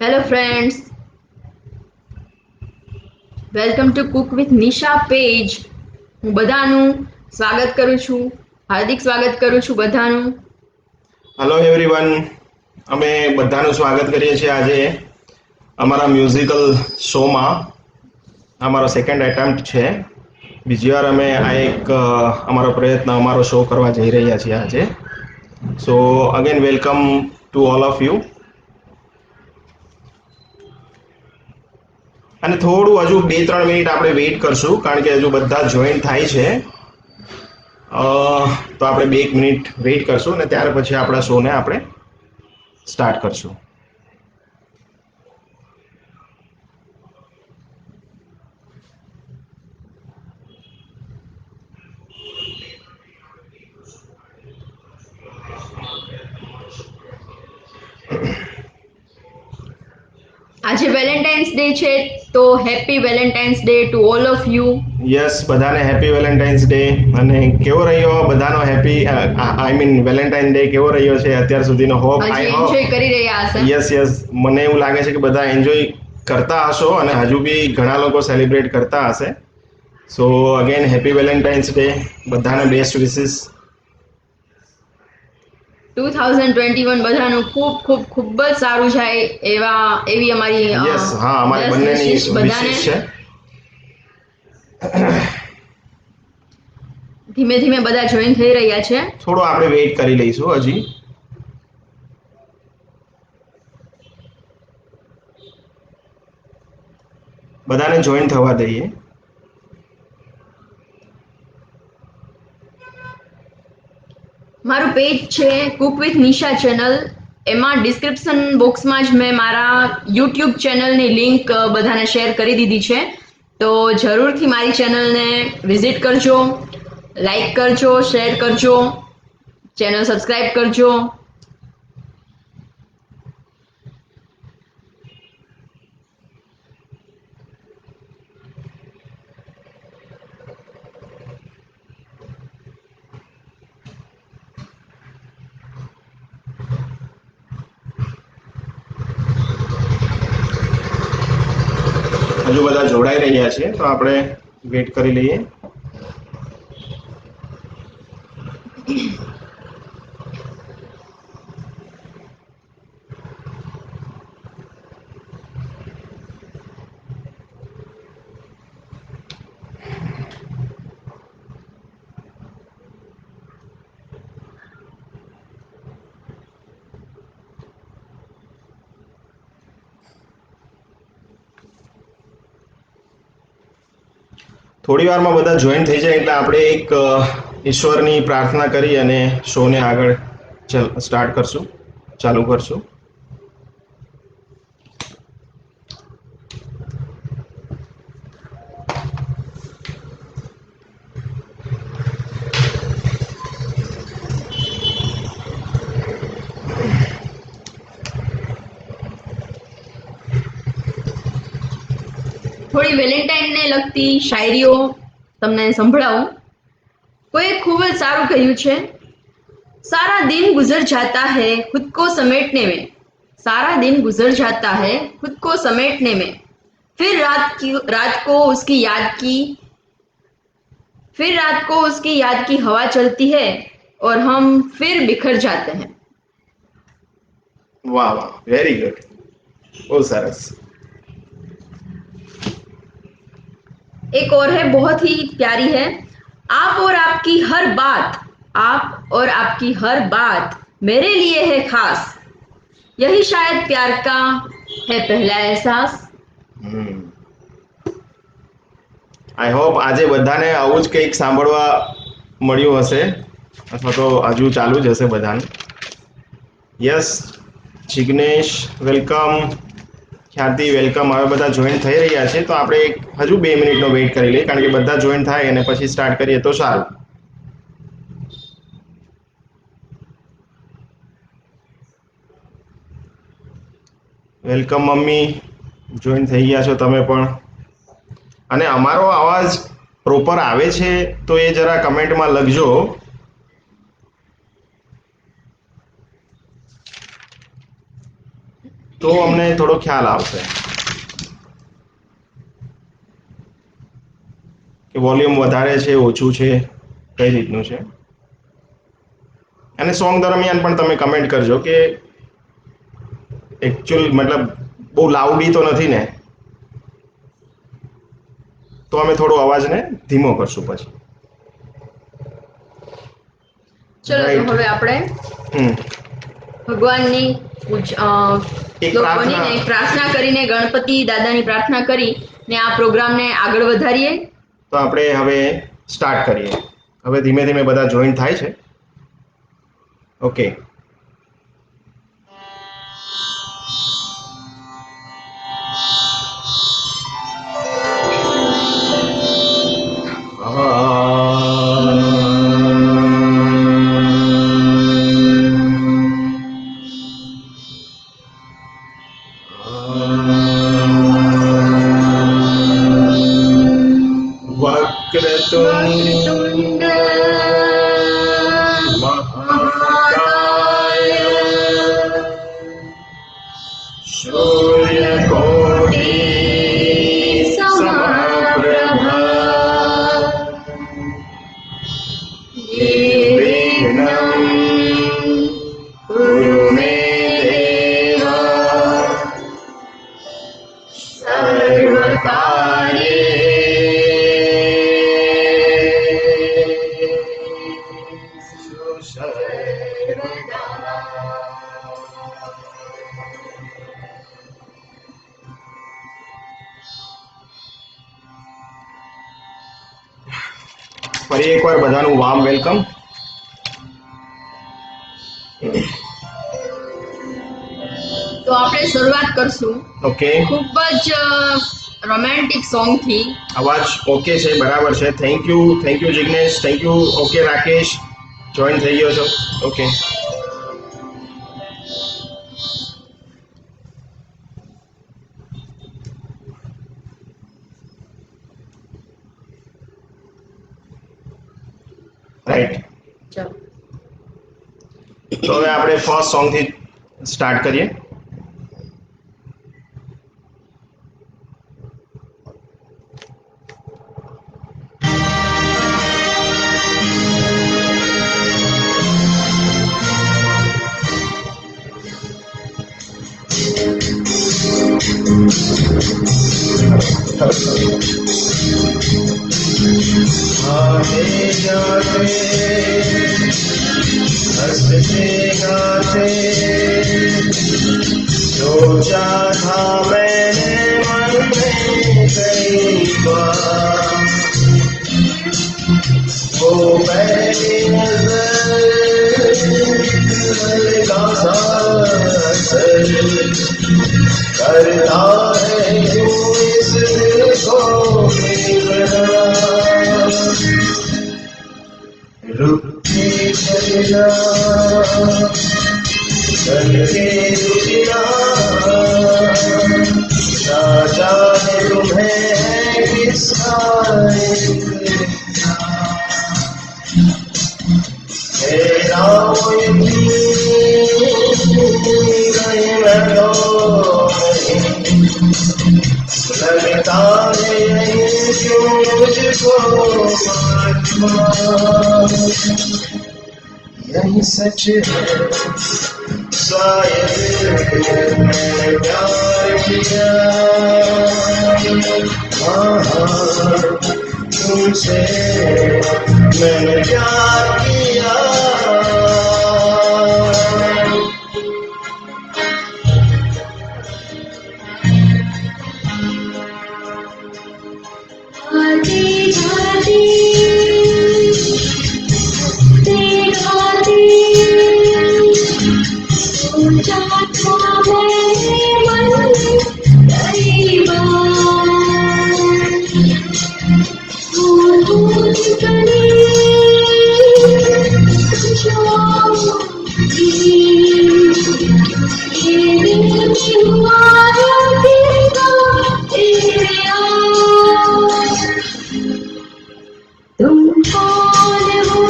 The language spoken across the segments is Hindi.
Hello friends, welcome to cook with Nisha page. હું બધાનું સ્વાગત કરું છું, હાર્દિક સ્વાગત કરું છું બધાનું. હેલો એવરીવન, અમે બધાનું સ્વાગત કરીએ છીએ આજે અમારા મ્યુઝિકલ શોમાં. અમારો સેકન્ડ એટેમ્પ્ટ છે. બીજી વાર અમે આ એક અમારો પ્રયત્ન અમારો શો કરવા જઈ રહ્યા છીએ આજે. સો again welcome to all of you. અને થોડું હજુ 2-3 મિનિટ આપણે વેઇટ કરશું કારણ કે હજુ બધા જોઈન થાય છે. તો આપણે 1 મિનિટ વેઇટ કરશું અને ત્યાર પછી આપણા શોને આપણે સ્ટાર્ટ કરશું. આજે વેલેન્ટાઇન્સ ડે છે, તો happy Valentine's day to all of you. Yes, બધાને હેપી વેલેન્ટાઇન્સ ડે. અને કેવો રહ્યો બધાનો happy I mean Valentine day કેવો રહ્યો છે અત્યાર સુધીનો? હજી એન્જોય કરી રહ્યા હશે. યસ, મને એવું લાગે છે કે બધા એન્જોય કરતા હશો અને હજુ બી ઘણા લોકો સેલિબ્રેટ કરતા હશે. સો અગેન હેપી વેલેન્ટાઇન્સ ડે, બધાને બેસ્ટ વિશિસ. 2021 બધાનું ખૂબ ખૂબ ખૂબ જ સારું જાય એવી અમારી યસ, હા, અમારી બેસ્ટ બંનેની વિશિસ બધાને. વિશિસ છે. ધીમે ધીમે બધા જોઈન થઈ રહ્યા છે. થોડું આપણે વેઇટ કરી લઈશું હજી. બધાને જોઈન થવા દઈએ. મારું પેજ છે કુક વિથ નિશા ચેનલ. એમાં ડિસ્ક્રિપ્શન બોક્સમાં જ મેં મારા યુટ્યુબ ચેનલની લિંક બધાને શેર કરી દીધી છે. તો જરૂરથી મારી ચેનલને વિઝિટ કરજો, લાઈક કરજો, શેર કરજો, ચેનલ સબસ્ક્રાઈબ કરજો. હજુ બધા જોડાઈ રહ્યા છે તો આપણે વેઇટ કરી લઈએ. થોડી વારમાં બધા જોઈન થઈ જાય એટલે આપણે એક ઈશ્વરની પ્રાર્થના કરી અને શોને આગળ સ્ટાર્ટ કરશું, ચાલુ કરશું. થોડી વેલેન્ટાઇનને લગતી શાયરીઓ તમને સંભળાવું. કોઈ ખૂબ જ સારું કહ્યું છે. सारा दिन गुजर जाता है खुद को समेटने में, सारा दिन गुजर जाता है खुद को समेटने में, फिर रात को उसकी याद की, फिर रात को उसकी याद की हवा चलती है और हम फिर बिखर जाते हैं. વાહ વાહ, વેરી ગુડ, બહુ સરસ. एक और है, बहुत ही प्यारी है. आप और आपकी हर बात, आप और आपकी हर बात मेरे लिए है खास, यही शायद प्यार का है पहला एहसास. આઈ હોપ આજે બધાને આવું જ કંઈક સાંભળવા મળ્યું હશે અથવા તો હજુ ચાલુ જ હશે બધાને. યસ, જિગ્નેશ વેલકમ, ખ્યાતિ વેલકમ. હવે બધા જોઈન થઈ રહ્યા છે તો આપણે હજુ 2 મિનિટનો વેઇટ કરી લઈએ કારણ કે બધા જોઈન થાય અને પછી સ્ટાર્ટ કરીએ તો સારું. વેલકમ મમ્મી, જોઈન થઈ ગયા છો તમે પણ. અને અમારો અવાજ પ્રોપર આવે છે તો એ જરા કમેન્ટમાં લખજો. તો અમને થોડો ખ્યાલ આવશે કે વોલ્યુમ વધારે છે ઓછું છે કઈ રીતનું છે અને સોંગ દરમિયાન પણ તમે કમેન્ટ કરજો કે એકચ્યુઅલ મતલબ બહુ લાઉડી તો નથી ને તો અમે થોડો અવાજને ધીમો કરશું પછી ચલો તો હવે આપણે હમ ભગવાનની એક શ્લોકોની ને એક પ્રાર્થના કરીને ગણપતિ દાદાની પ્રાર્થના કરીને આ પ્રોગ્રામને આગળ વધારીએ. તો આપણે હવે સ્ટાર્ટ કરીએ. હવે ધીમે ધીમે બધા જોઈન થાય છે. ઓકે. વક્રતુંડ મહાકાય સૂર્યકોટિ સમપ્રભા નિર્વિઘ્નં કુરુ મે દેવ ફરી એકવાર બધાનું વાર્મ વેલકમ. તો આપણે શરૂઆત કરશું ઓકે. ખૂબ જ રોમેન્ટિક સોંગ થી. અવાજ ઓકે છે, બરાબર છે. Thank you Jignesh, thank you. Okay Rakesh, join થઈ ગયો છો. ઓકે. રાઈટ. ચાલો તો હવે આપણે ફર્સ્ટ સોંગ થી સ્ટાર્ટ કરીએ. आते जाते हंसते गाते सोचा था मैंने मन में कई बार वो पहली नजर का असर करता है क्यों इस दिल को रुक के चलना चल के रुकना ना जाने तुम्हें है किसका मेरा नहीं मैं तो लगता है क्यों मुझको यही सच है शायद मैंने प्यार किया तुमसे मैंने प्यार किया आते जाते सोचा था मैंने मन में कई बार वो दूर करी जाऊंगी ये दिल में हुआ है तेरे यार तुम कौन हो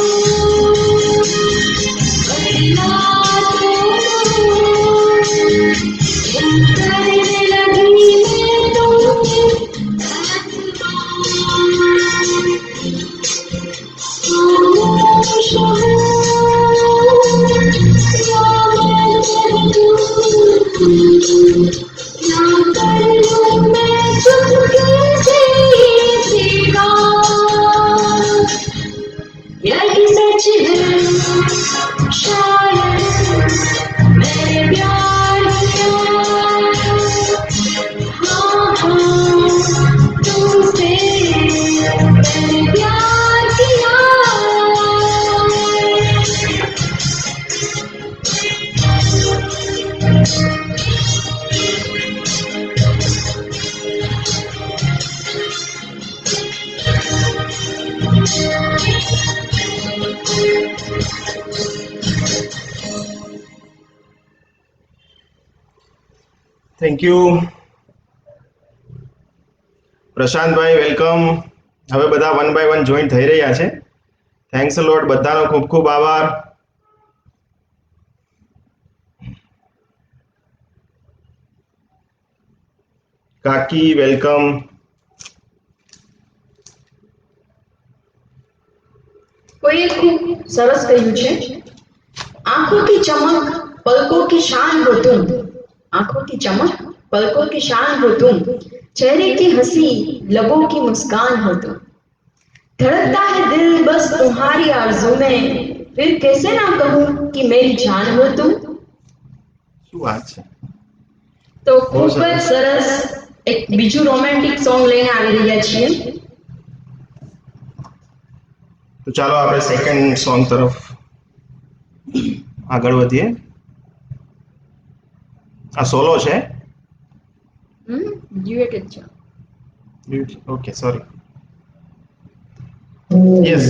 बदला दो प्यार किया। Thank you Prashantbhai, welcome. હવે બધા 1 by 1 જોઈન થઈ રહ્યા છે. થેન્ક્સ અ લોટ, બધાનો ખૂબ ખૂબ આભાર. કાકી વેલકમ. कोई खूब सरस कहू छे, आंखों की चमक पलकों की शान हो तुम, आंखों की चमक पलकों की शान हो तुम, चेहरे की हंसी लबों की मुस्कान हो तुम, धड़कता है दिल बस तुम्हारी आरज़ू में, फिर कैसे ना कहूँ कि मेरी जान हो तुम। શું વાત છે. तो खूब જ સરસ એક બીજું રોમેન્ટિક સોંગ લઈને આવી રહ્યા છીએ. તો ચાલો આપણે સેકન્ડ સોંગ તરફ આગળ વધીએ. આ સોલો છે. ડ્યુએટ જ છે. Okay, sorry. યસ.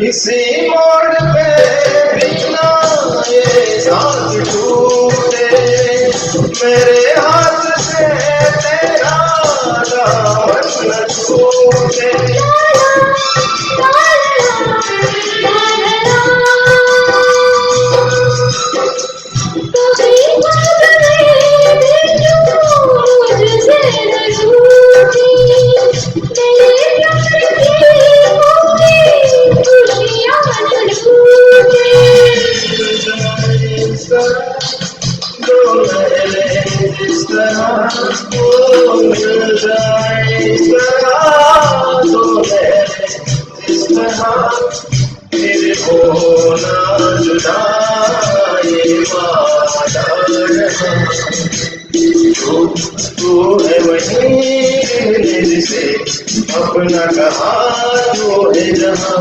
इसी मोड़ पे बिना ये साथ टूटे, मेरे हाथ से तेरा दामन न छूटे। इस तरह वो मिल जाए, इस तरह तो इस तरह फिर होना जुदा, ये वादा तू है वही जिसे अपना कहा, तू है जहाँ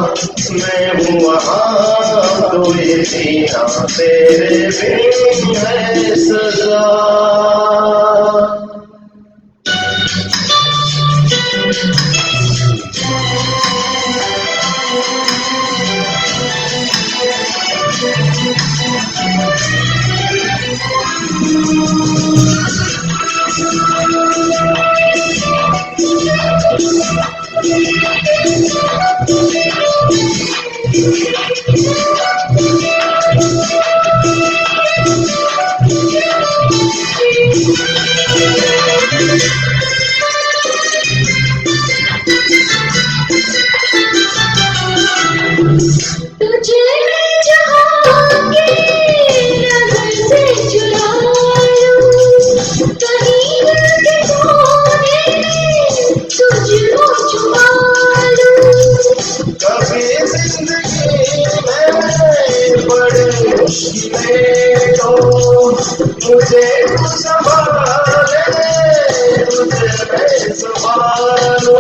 मैं हूँ वहाँ, तो ये जीना तेरे बिन है सजा। मुझे तू संभाले, तुझे मैं संभालूं।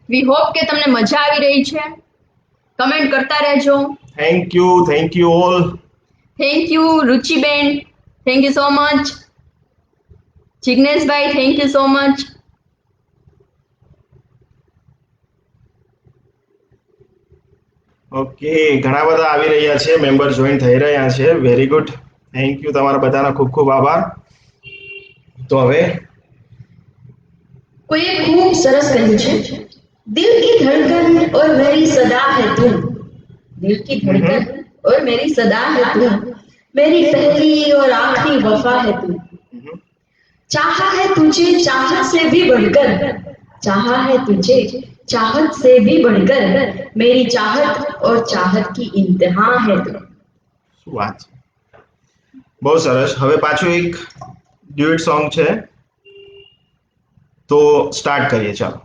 વી હોપ કે તમને મજા આવી રહી છે. કમેન્ટ કરતા રહેજો. Thank you all. Thank you રુચિબેન, થેન્ક યુ સો મચ. જિગ્નેશભાઈ, thank you so much. Okay, ઘણા બધા આવી રહ્યા છે, મેમ્બર જોઈન થઈ રહ્યા છે. વેરી ગુડ, થેન્ક યુ, તમારા બધાનો ખૂબ ખૂબ આભાર. તો હવે કોઈએ ખૂબ સરસ કહ્યું છે, दिल की धड़कन और मेरी सदा है तुम, दिल की धड़कन और मेरी सदा है तुम, मेरी पहली और आखिरी वफा है तुम, चाहा है तुझे चाहत से भी बढ़कर, चाहा है तुझे चाहत से भी बढ़कर, मेरी चाहत और चाहत की इंतहा है तुम. શું વાત છે, બહુ સરસ. હવે પાછું એક ડ્યુએટ સોંગ છે, તો સ્ટાર્ટ કરીએ. ચાલો.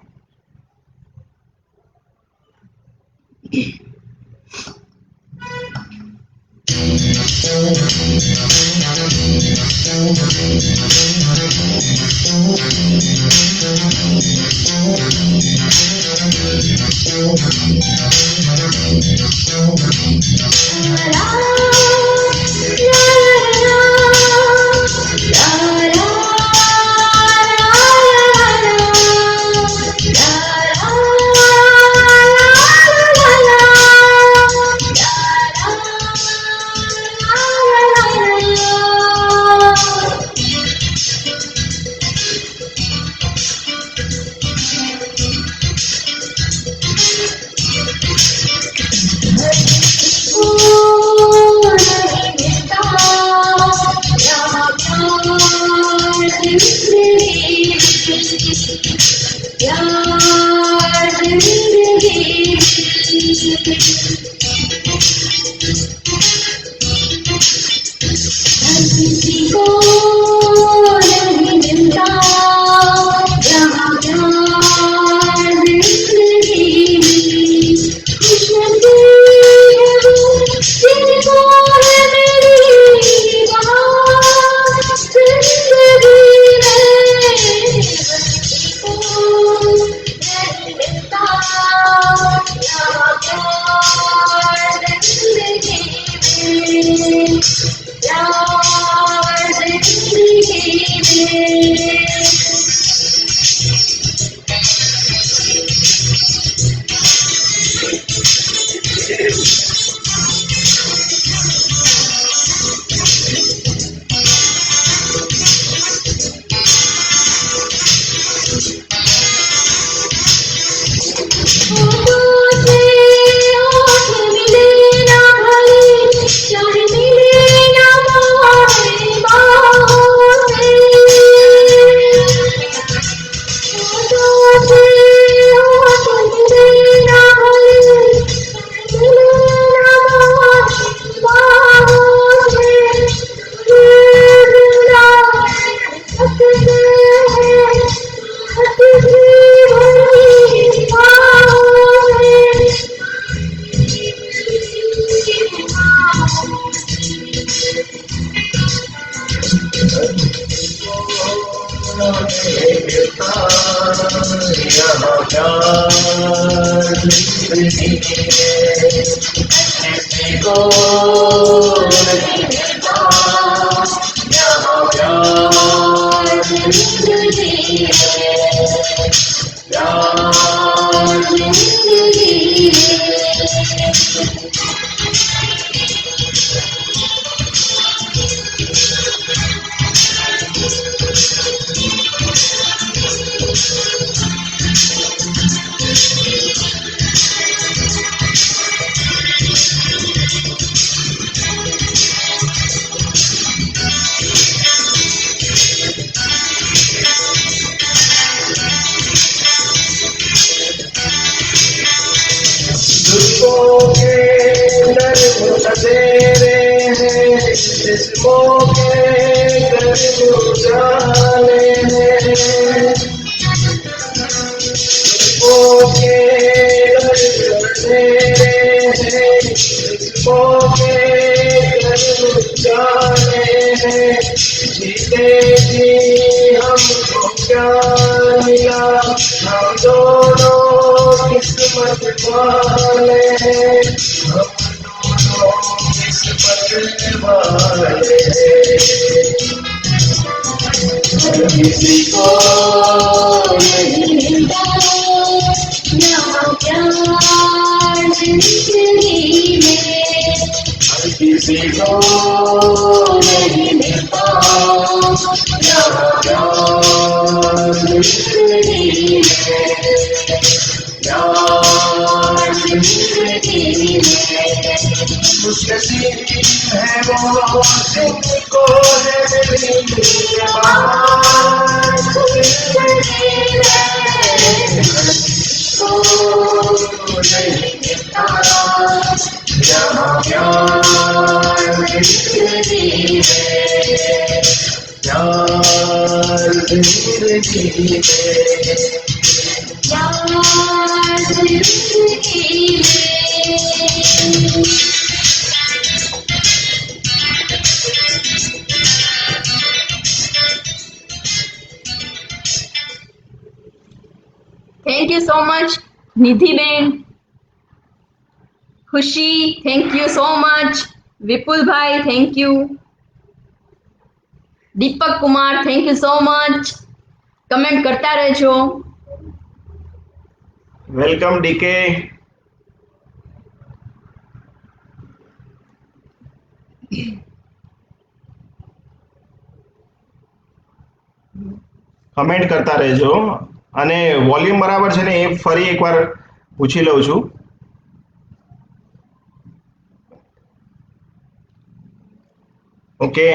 यार जिंदगी हर किसी को नहीं मिलता यहाँ प्यार जिंदगी खुशनसीब है वो जिनको है मेरी बात जिंदगी में किसी को नहीं मिलता यहाँ प्यार जिंदगी में यार जिंदगी में होठों से होठ मिले ना भले चाहे मिले ना हमारे बाहों से होठों से होठ मिले ना भले चाहे मिले ना हमारे बाहों से जिंदा सकते हैं हंसी भरी बाहों में जीते जी हमको क्या मिला, हम दोनों किस्मत वाले हैं, हम दोनों किस्मत वाले हैं। किसी को नहीं मिलता यहाँ प्यार जिंदगी में, हर किसी को नहीं मिलता यहाँ प्यार जिंदगी में, प्यार जिंदगी में। खुशनसीब है वो जिनको है मेरी बात जिंदगी में, को नहीं मिलता यहाँ प्यार जिंदगी में, प्यार जिंदगी में, प्यार जिंदगी में। Thank you so much Nidhi Ben, खुशी थैंक यू सो मच, विपुल भाई thank you, Deepak Kumar thank you so much. Comment करता रहજો। Welcome DK. કમેન્ટ કરતા રહેજો અને વોલ્યુમ બરાબર છે ને એ ફરી એકવાર પૂછી લઉં છું। ઓકે,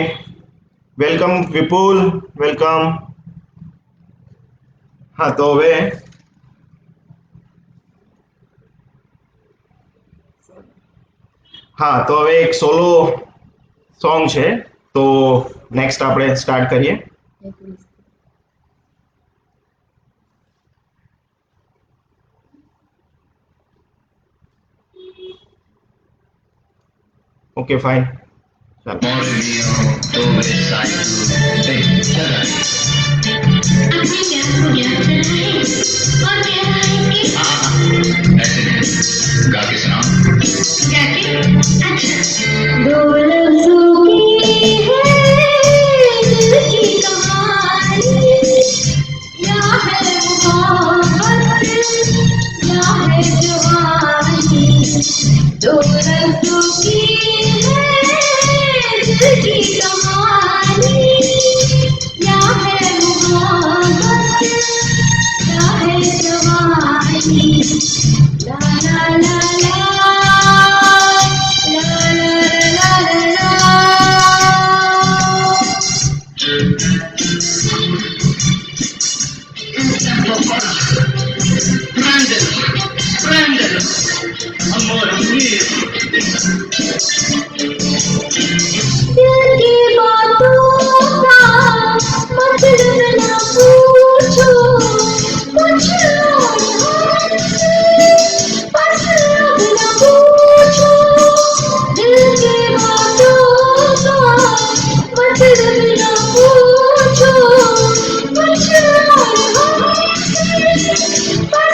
વેલકમ વિપુલ, વેલકમ। हाँ तो હવે હા તો હવે એક સોલો સોંગ છે તો નેક્સ્ટ આપણે સ્ટાર્ટ કરીએ. ओके फाइन चलो. गा के सुनाओ. दो लफ्जों की है दिल की कहानी, या है मोहब्बत या है जवानी. दो लफ्जों की है दिल की कहानी, या है मोहब्बत या है जवानी. ला ला ला ला Prendelo, amore mio. दिल की बातों का मतलब न पूछो, कुछ और मतलब न पूछो. दिल की बातों का मतलब न पूछो, कुछ और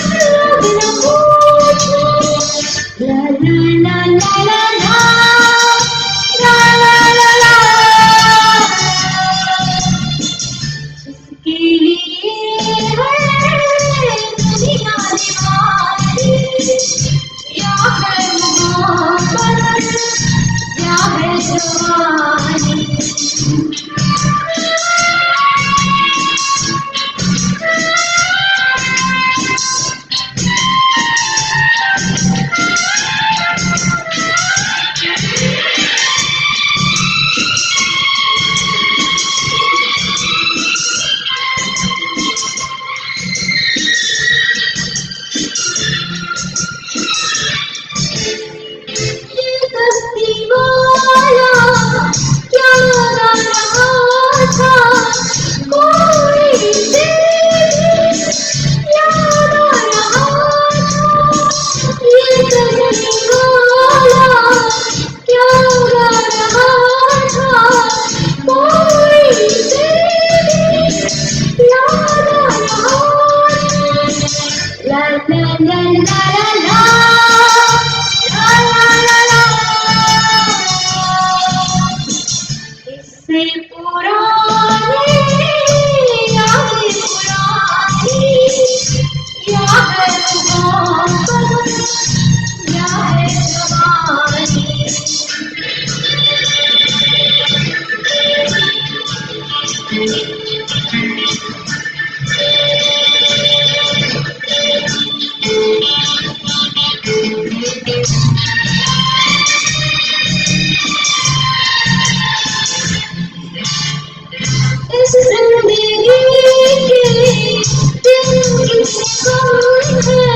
मतलब न पूछो. ला ला ला ला ला ला ला ला ला ला. इसके लिए है दुनिया दीवानी, या है मोहब्बत या है जवानी. ये कश्ती वाला क्या गा रहा था, कोई दिल याद आ रहा था. ये कश्ती वाला क्या गा रहा था, कोई दिल याद आ रहा था. ला ला ला ला ला ला ला ला ला. इससे पुरानी यादें पुरानी, या है मोहब्बत या है जवानी. इस जिंदगी के दिन कितने कम है,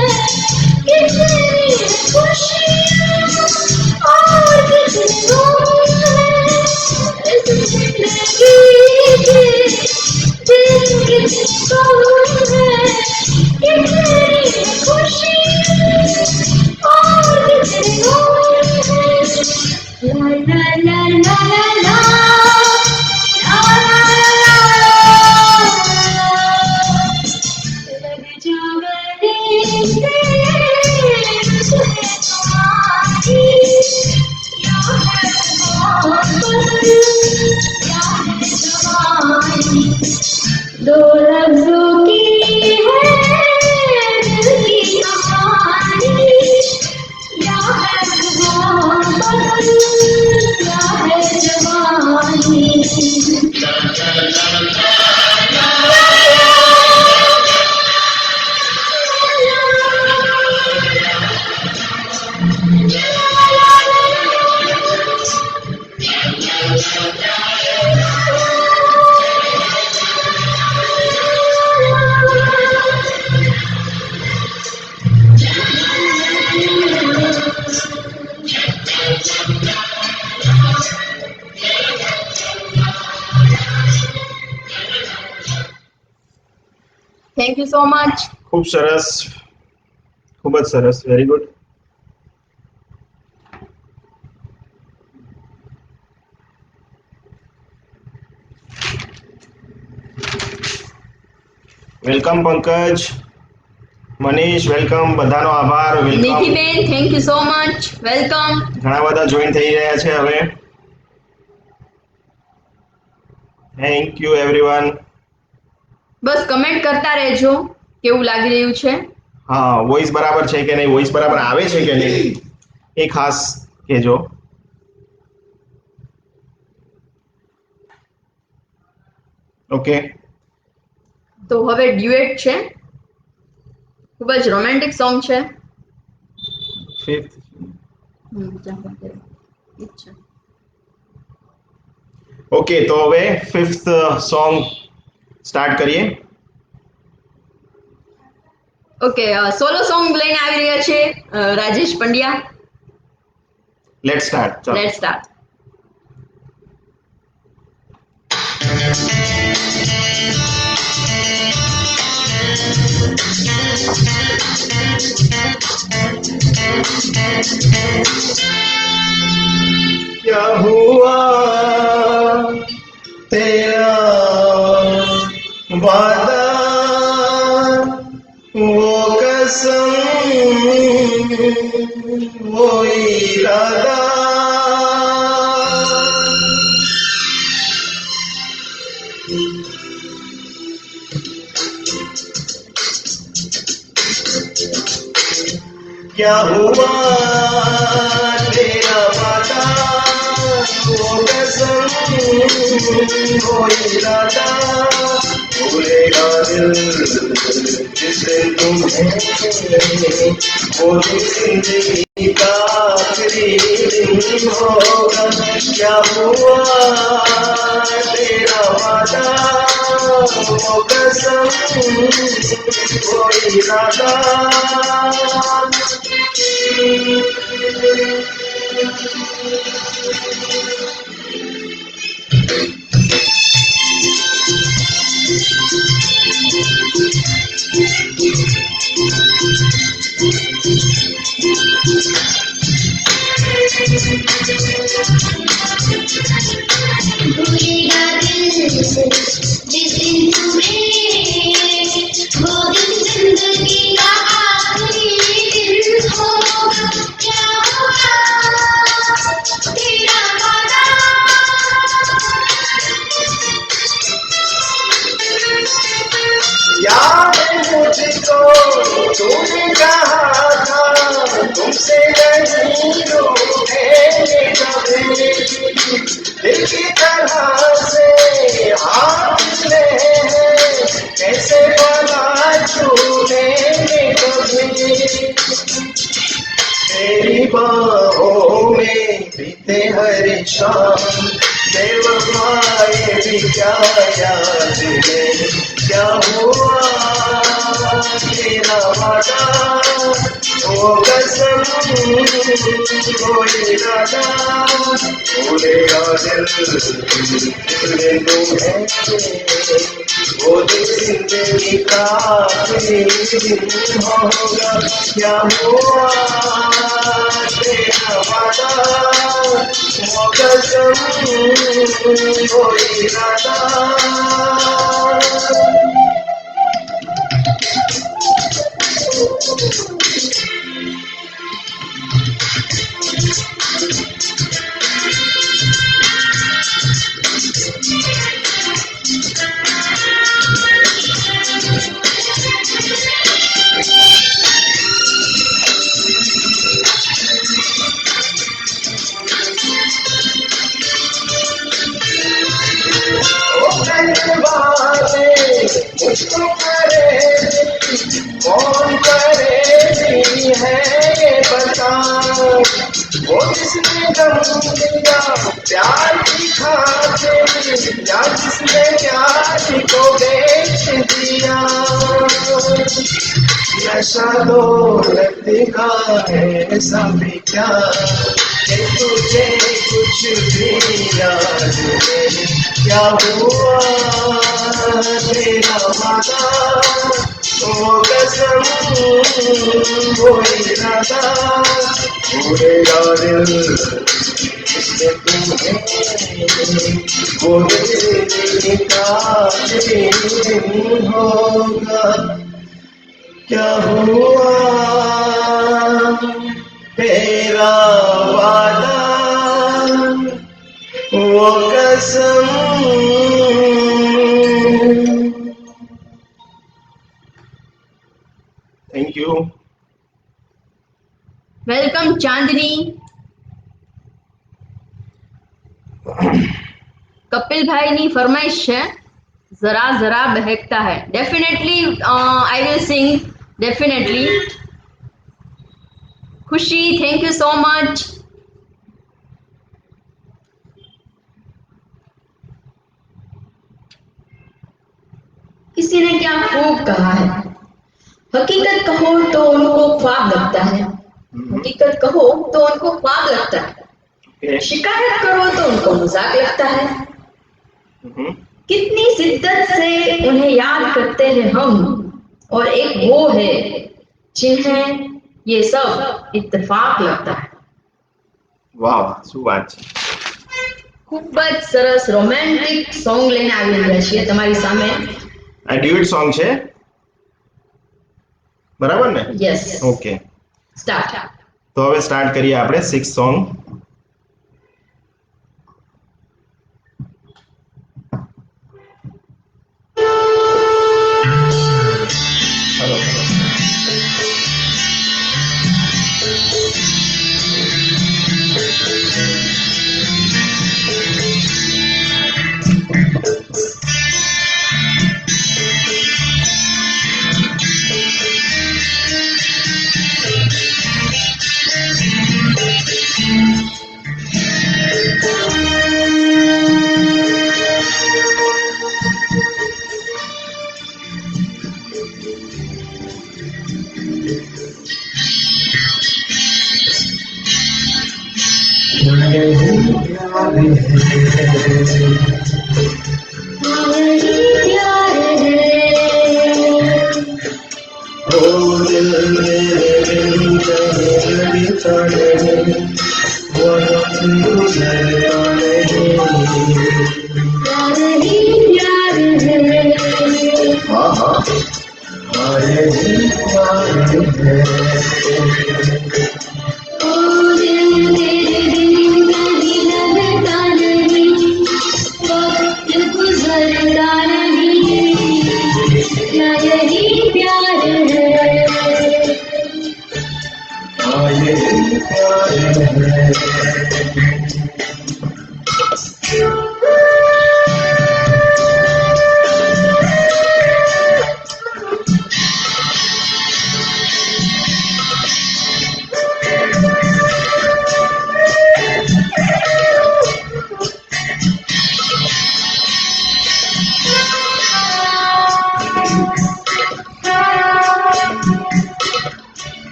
कितनी खुशियाँ और कितने गम है. इस जिंदगी के दिन कितने कम है, कितनी खुशियाँ और कितने गम है. ला ला ला ला ला ला. लग जा गले से तुझे तुम्हारी, या है मोहब्बत या है जवानी. दो लफ्जों की है दिल की कहानी, या है मोहब्बत या है जवानी. Thank you so much. ખૂબ સરસ, ખૂબ જ સરસ, very good. Welcome Pankaj, Manish welcome, બધાનો આભાર. Welcome. નિધિબેન thank you so much, welcome. ઘણા બધા જોઈન થઈ રહ્યા છે હવે. Thank you everyone. Bus comment કરતા રહેજો કેવું લાગી રહ્યું છે. હા, વોઇસ બરાબર છે કે નહીં, વોઇસ બરાબર આવે છે કે નહીં એ ખાસ કહેજો. ઓકે, તો હવે ડ્યુએટ છે, ખૂબ જ રોમેન્ટિક સોંગ છે. ફિફ્થ. ઓકે, તો હવે ફિફ્થ સોંગ સ્ટાર્ટ કરીએ. ઓકે, સોલો સોંગ લઈને આવી રહ્યા છે રાજેશ પંડ્યા. Let's start. ચલો. Let's start. क्या हुआ तेरा वादा, वो कसम, वो इरादा, क्या हुआ तेरा वादा, वो कसम, वो इरादा, भूलेगा दिल जिस दिन तुम्हें, वो दिन जिंदगी का आखिरी दिन होगा. क्या हुआ तेरा वादा, वो कसम, वो इरादा. भूलेगा दिल जिस दिन तुम्हें, वो दिन जिंदगी का आखिरी दिन होगा. क्या होगा तेरा वादा, याद है मुझको तूने कहा था, तुमसे नहीं रूठेंगे कभी, दिल की तरह से हाथ ले कैसे भला छूटेंगे कभी. तेरी बाहों में बीते हर शाम, बेवफाए भी क्या याद है. क्या हुआ तेरा वादा, वो कसम, वो इरादा, भूलेगा दिल जिस दिन तुम्हें, वो दिन जिंदगी का आखिरी दिन होगा. क्या हुआ तेरा वादा, वो कसम, वो इरादा. मुझको करे कौन करेगी है ये बता, वो जिसने गम दिया प्यार की खाते, या जिसने प्यार को बेच दिया. नशा दौलत का है सभी क्या, कि तुझे कुछ भी याद नहीं. क्या हुआ तेरा वादा, वो कसम वो इरादा उड़ेगा दिल इसमें तुम्हें वो दिल का दिन होगा क्या हुआ तेरा वादा वो कसम थैंक यू वेलकम चांदनी. કપિલ ભાઈની ફરમાઈશ છે જરા જરા બહેકતા હૈ. Definitely I will sing. Definitely. ખુશી, થેન્ક યુ સો મચ. किसी ने क्या खूब कहा है, हकीकत कहो तो उनको ख्वाब लगता है, हकीकत कहो तो उनको ख्वाब लगता है, शिकायत करो तो उनको मजाक लगता है. कितनी शिद्दत से उन्हें याद करते हैं हम, और एक वो है जिन्हें ये सब इत्तेफाक लगता है. વાહ શું વાત છે. ખૂબ જ સરસ રોમેન્ટિક સોંગ લઈને આવી રહ્યા છીએ તમારી સામે. આ ડ્યુએટ સોંગ છે બરાબર ને? Yes, okay, start. તો હવે સ્ટાર્ટ કરીએ આપણે 6th સોંગ.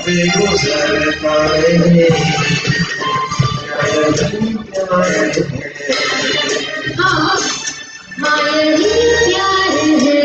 गुजरता रहे, प्यार है। हाँ हाँ यही प्यार है।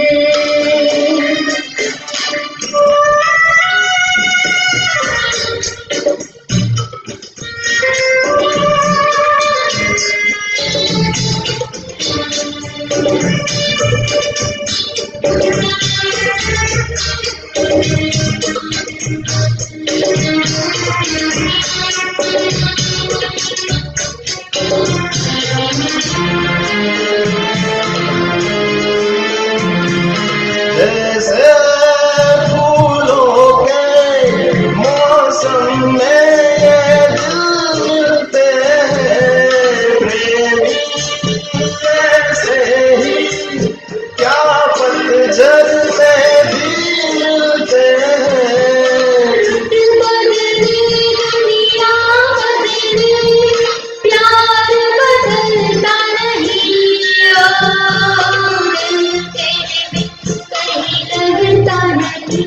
जैसे फूलों के मौसम में ये दिल मिलते हैं प्रेमी, ऐसे ही क्या पतझड़ में भी मिलते हैं। बदले दुनिया बदले, प्यार बदलता नहीं। तेरे बिन कहीं लगता नहीं,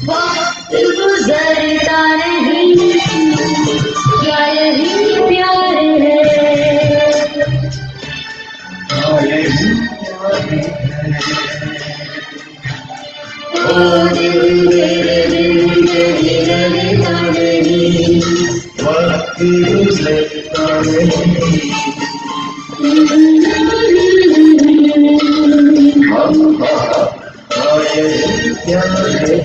वक्त गुजरता नहीं। क्या यही प्यार है? ओ दिल तेरे बिन कहीं लगता नहीं। वक्त गुजरता नहीं। क्या यही प्यार है?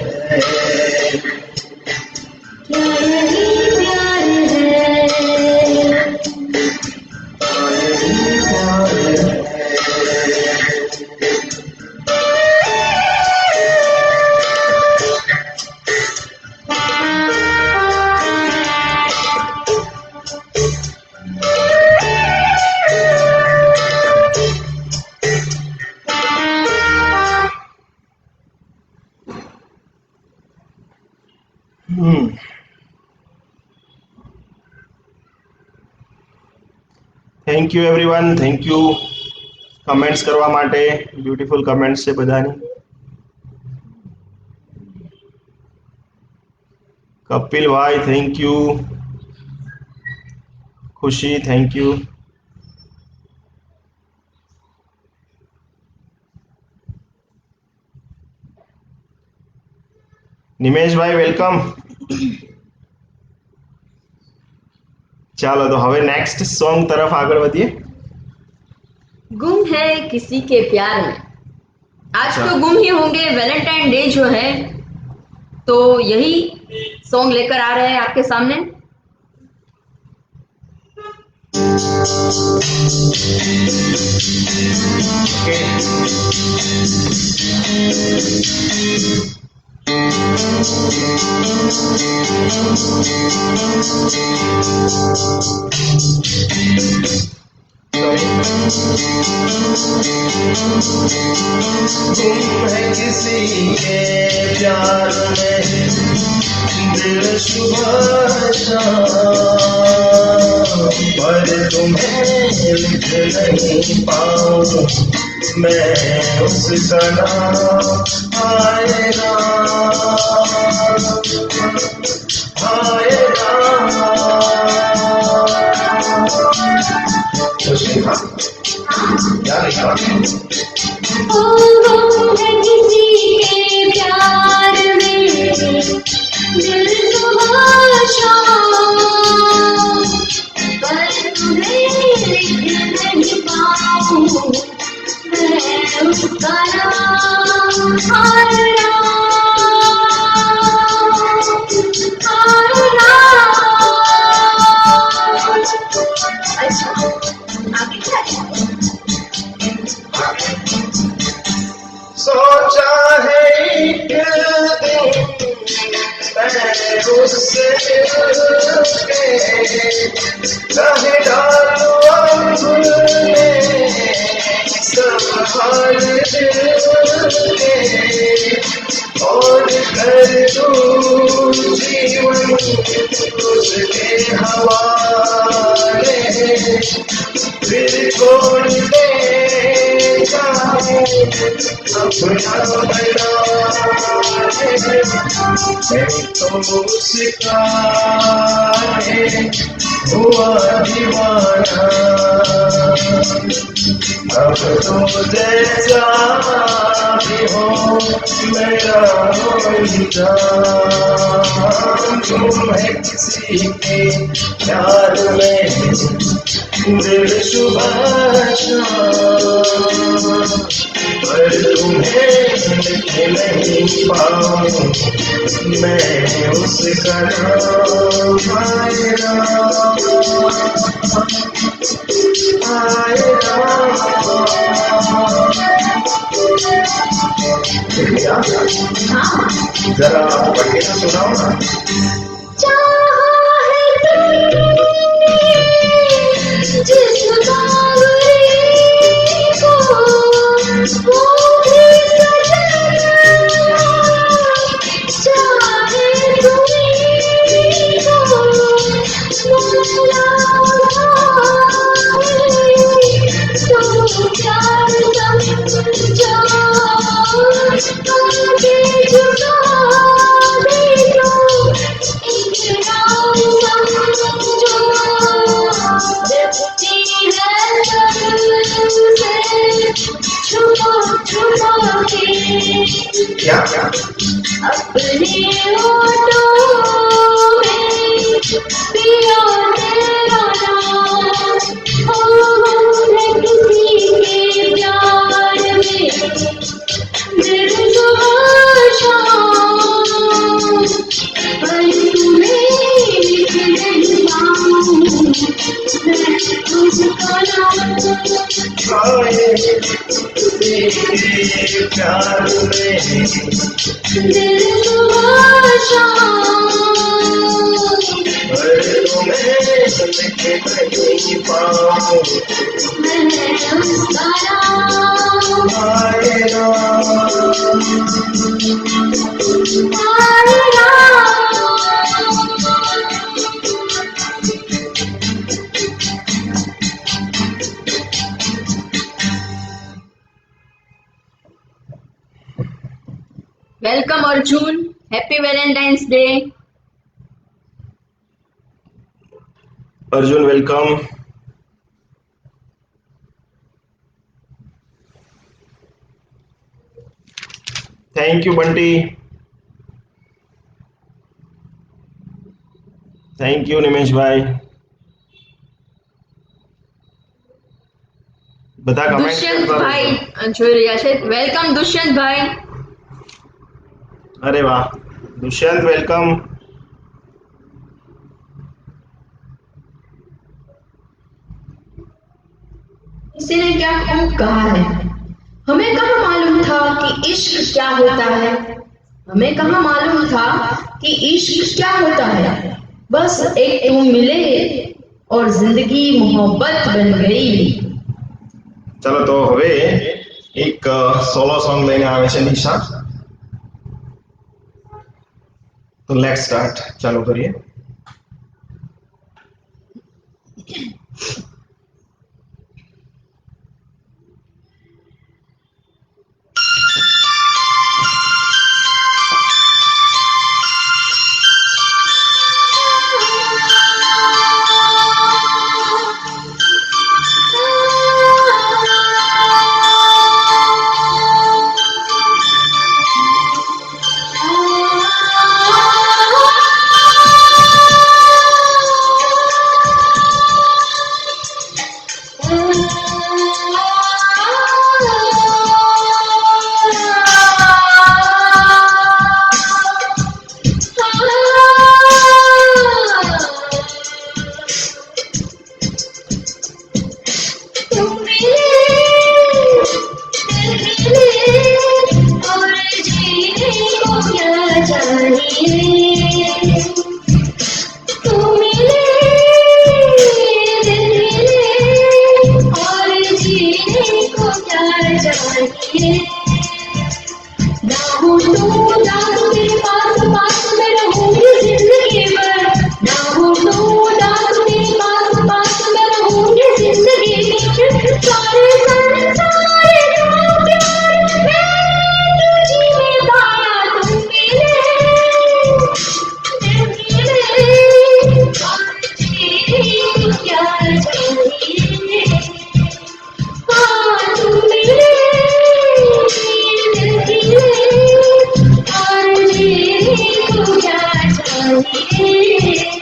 Thank you everyone, thank you comments કરવા માટે. બ્યુટીફુલ કમેન્ટ્સ છે બધાની. કપિલભાઈ થેન્ક યુ, ખુશી થેન્ક યુ. નિમેશભાઈ વેલકમ. ચાલો તો હવે નેક્સ્ટ સોંગ તરફ આગળ વધીએ. गुम है किसी के प्यार में. आज अच्छा। तो गुम ही होंगे, वैलेंटाइन डे जो है, तो यही सॉन्ग लेकर आ रहे हैं आपके सामने. गुम है किसी के प्यार में दिल सुबह शाम, पर तुम्हें लिख नहीं पाऊं मैं उसका नाम. हाय राम, हाय राम. ओ गुम है किसी के प्यार में दिल सुबह शाम, पर तुम्हें लिख नहीं पाऊं मैं उसका नाम. हाय राम, हाय राम. अच्छा आगे क्या है? सोचा है एक दिन मैं उससे मिलके कह डालूं अंगुल में सब हाल दिल के, और कर दूं जीवन उसके हवाले. फिर छोड़ दे जाए अपना बना तो उसका है हुआ दीवाना। अब तो जैसा भी हो मेरा इंतजार, तुम है किसी के प्यार में दिल सुबह शाम, पर तुम्हें लिख नहीं पाऊं मैं उसका नाम। हाय राम हाय राम। जरा पढ़ के तो सुनाओ ना। जिस बावरी को वो भी सजना, चाहे तुम्हीं को मोला तो प्यार समझो, आगे झुका दे दो इकरार समझो। क्या क्या अपने होठों में पिया तेरा नाम, है किसी के प्यार में दिल सुबह शाम, पर तुम्हें लिख नहीं पाऊं मैं उसका नाम। प्यार में दिल सुबह शाम, पर तुम्हें लिख नहीं पाऊं मैं उसका नाम। हाय राम हाय Ram. Welcome Arjun, happy Valentine's day. Arjun welcome. Thank you Bunty, thank you Nimesh भाई। બધા કમેન્ટ દુષ્યંત ભાઈ જોઈ રહ્યા છે। વેલકમ દુષ્યંત ભાઈ। અરે વાહ દુષ્યંત વેલકમ। किसी ने क्या खूब कहा है, हमें कहाँ मालूम था कि इश्क क्या होता है, हमें कहाँ मालूम था कि इश्क क्या होता है। बस एक तुम मिले और जिंदगी मोहब्बत बन गई। चलो तो હવે એક સોલો સોંગ લઈને આવે છે નિશા, તો લેટ્સ સ્ટાર્ટ, ચાલુ કરીએ। चाहिए।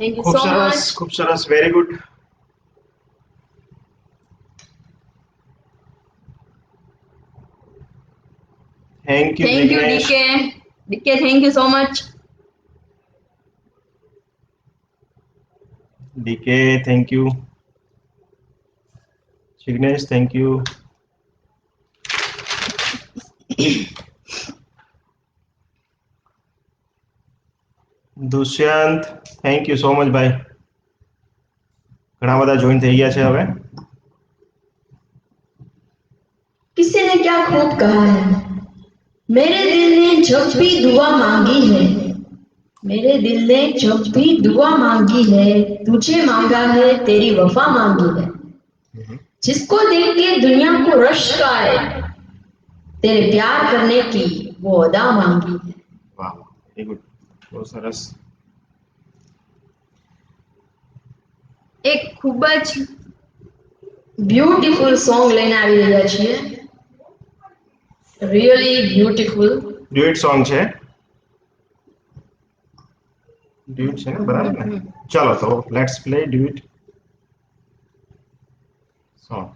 Thank you खूब so सरस, much. खूब सरस, very good. Thank you, Thank you, Jignesh. DK. DK, thank you so much. DK, thank you. Jignesh, thank you. Dushyant, thank you so much ભાઈ. ઘણા બધા જોઈન થઈ ગયા છે હવે. किसी ने क्या खूब कहा है, मेरे दिल ने जब भी दुआ मांगी है, मेरे दिल ने जब भी दुआ मांगी है, तुझे मांगा है, तेरी वफा मांगी है, जिसको देख के दुनिया को रश्क आए, तेरे प्यार करने की वो अदा मांगी है. વાહ, વેરી ગુડ, બહુ સરસ. એક ખૂબ જ બ્યુટીફુલ સોંગ લઈને આવી રહ્યા છીએ. Really beautiful. ડ્યુએટ સોંગ છે. ડ્યુએટ છે ને, બરાબર ને? चलो तो लेट्स प्ले ड्यूट सॉन्ग।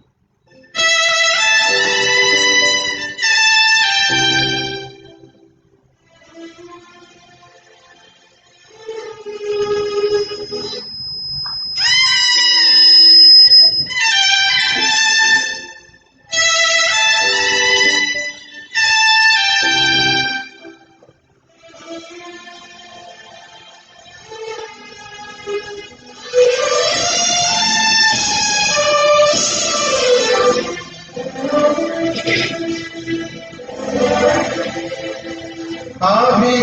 अभी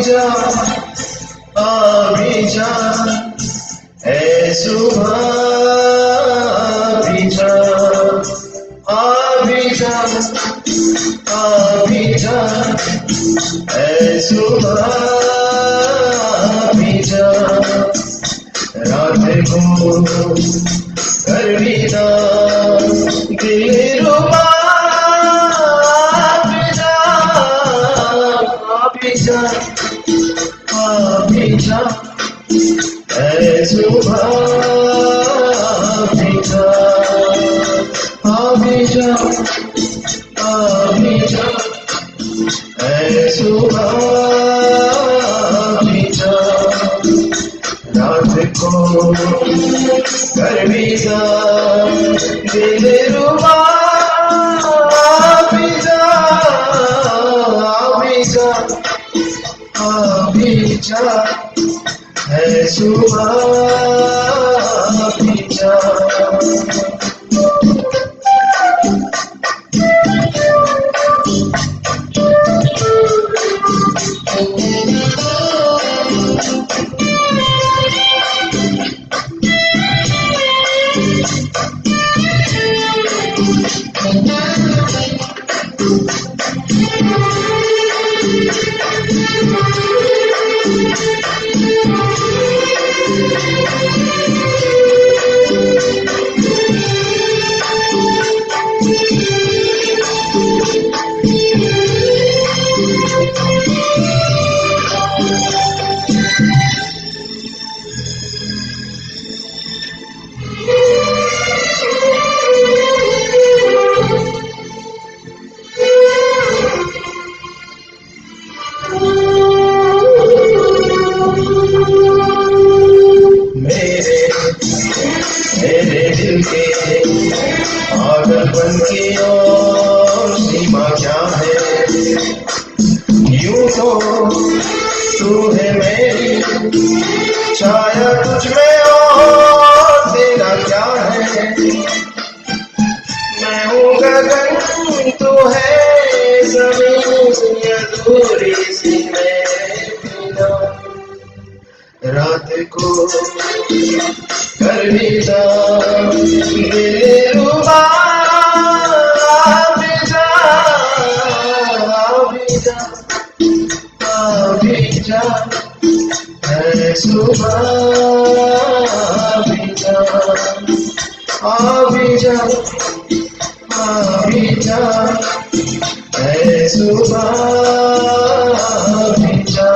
जा ऐ सुबह अभी जा अभी जा अभी जा ऐ सुबह अभी जा रात को अलविदा दिलरुबा अभी जा अभी जा ऐ सुबह अभी जा अभी जा अभी जा ऐ सुबह अभी जा रात को अलविदा दिलरुबा अभी जा अभी जा अभी जा ऐ सुबह अभी जा। मेरे दिल के पागलपन की और सीमा क्या है, यूं तो तू है मेरी छाया तुझ में और तेरा क्या है, मैं हूँ गगन तू है ज़मीन अधूरी सी मेरे बिना, रात को अलविदा दिलरुबा अभी जा अभी जा अभी जा ऐ सुबह अभी जा अभी जा अभी जा ऐ सुबह अभी जा।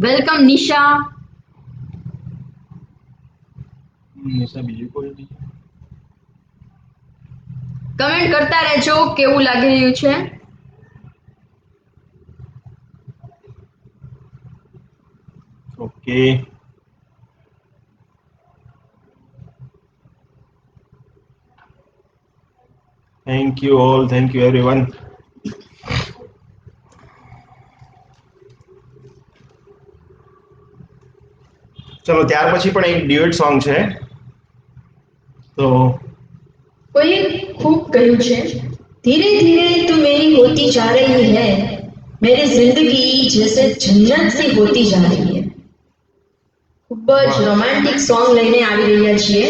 વેલકમ નિશા. નિશા બીજું કોઈ નહીં. કમેન્ટ કરતા રહેજો કેવું લાગી રહ્યું છે. Okay, thank you all, thank you everyone. ચલો ત્યાર પછી પણ એક ડ્યુએટ સોંગ છે, તો कोई खूब कहूँ छे, धीरे धीरे तू मेरी होती जा रही है, मेरी जिंदगी जैसे जन्नत सी होती जा रही है. खूब ज रोमांटिक सॉन्ग लईने આવી રહ્યા છીએ.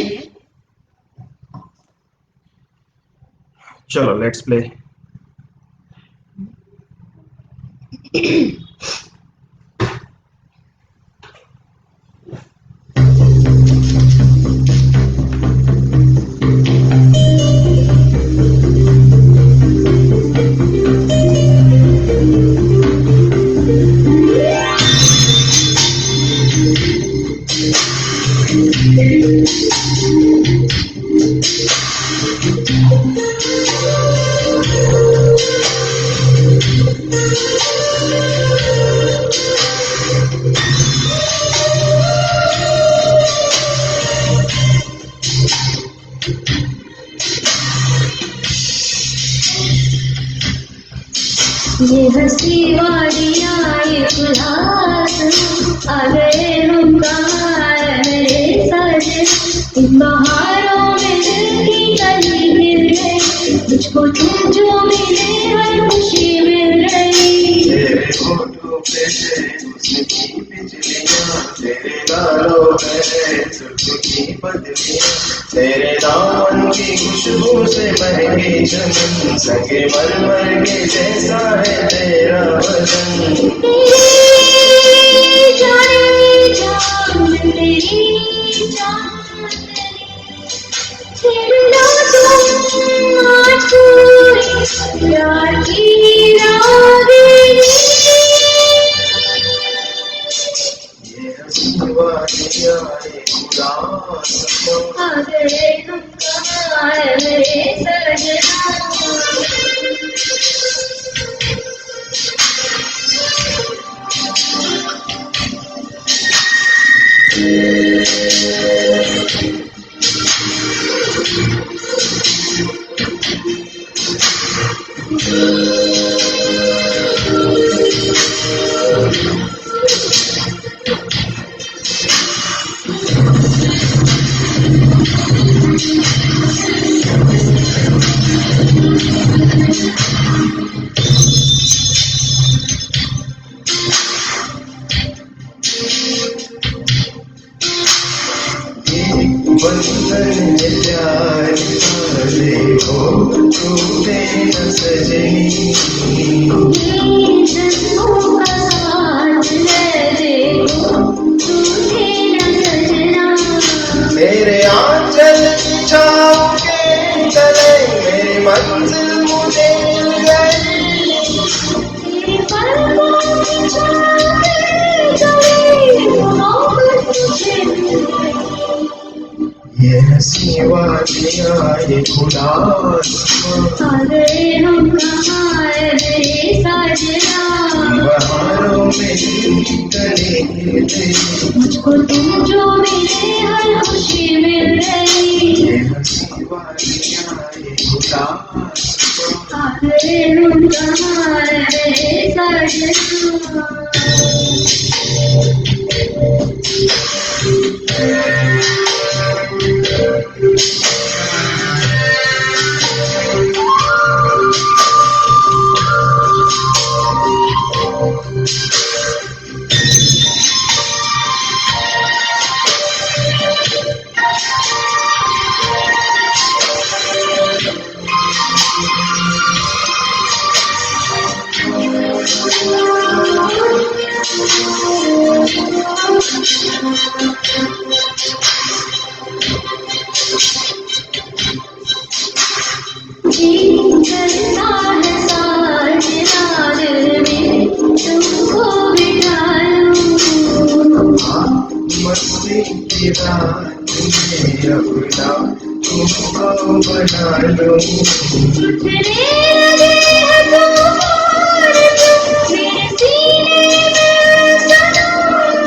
ચલો લેટ્સ પ્લે. ये हंसी वादियाँ ये उल्लास आ गए हम कहाँ मेरे साजन, इन बहारों में दिल की कली मिल गई, मुझको तुम जो मिले हर खुशी मिल रही. तेरे होठों पे है हुस्न की बिजलियां, तेरे गालों पे है जुल्फ की बदलियां, तेरे दामन की खुशबू से महके चमन, सगे मरमर के जैसा है तेरा बदन. तेरी जाने जान तेरी जान तेरा तुम आज पूरी प्यार की रागनी. ये हंसी वादियां ये खुदा आ गए हम कहाँ मेरे सजना. बंधन प्यार का देखो टूटे न सजनी. जन्मों का साथ ले देखो टूटे न सजना. मेरे आंचल की छाँव के तले मेरी मंजिल मुझे मिल गई. तेरे पलकों की चाहते चले मोहब्बत तुझे मिल गई. ये हंसी वादियाँ ये खुदा आ गए हम कहाँ मेरे साजना. बहारों में गले मिले, मुझको तुम जो मिले हर खुशी मिल रही. ये हंसी वादियाँ ये खुदा आ गए हम कहाँ मेरे साजना. मेरा तुम्हें अपना तुमको बना लो उठने लगे हैं तूफान मेरे सीने में सनम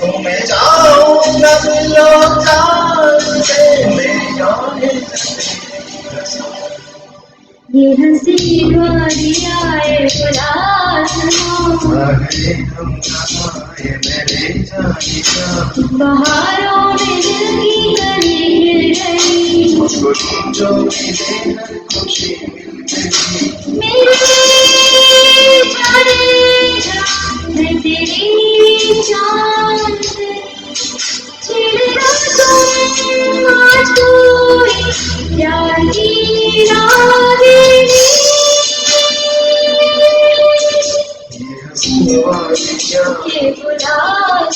तुम्हें जाऊंगा दिलो जान से मेरी जान ये हंसी भरी आए बुलाना आगे हम आए मेरे जाने का बहारों में दिल की कली खिल गई मुझको तुम जो मिले हर खुशी मिल गई मेरे जाने जा मैं तेरी जान से छिड़का तुम आज कोई प्यार की रागनी ये हंसी वालियाँ ये गुलाब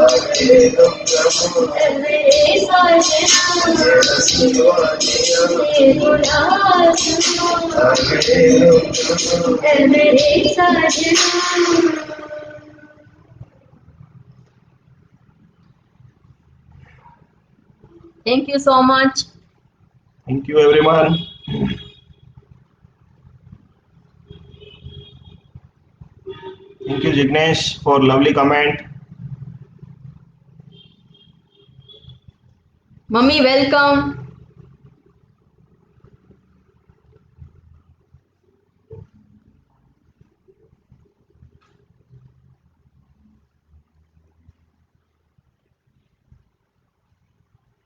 आगे हम आए मेरे साजना ये हंसी वालियाँ ये गुलाब आगे हम आए मेरे साजना Thank you so much. Thank you everyone. Thank you Jignesh for lovely comment. Mummy, welcome.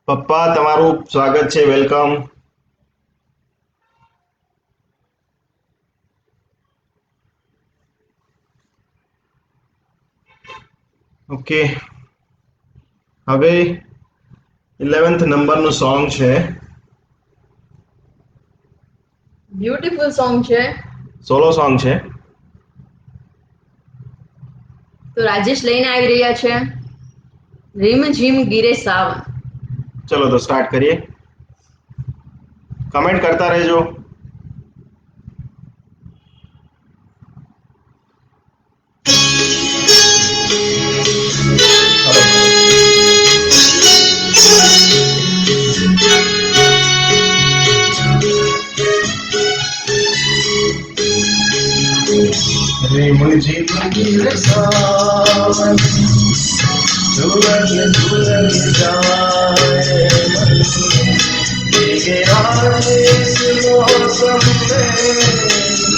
પપ્પા તમારું સ્વાગત છે વેલકમ ઓકે હવે 11th નંબરનું સોંગ છે Beautiful song છે. સોલો સોંગ છે તો રાજેશ લઈને આવી રહ્યા છે રીમ ઝીમ ગીરે સાવન. ચલો તો સ્ટાર્ટ કરીએ કમેન્ટ કરતા રહેજો रे मुझे गिर सावन झूलन झूलन जाए भीगे आज इस मौसम में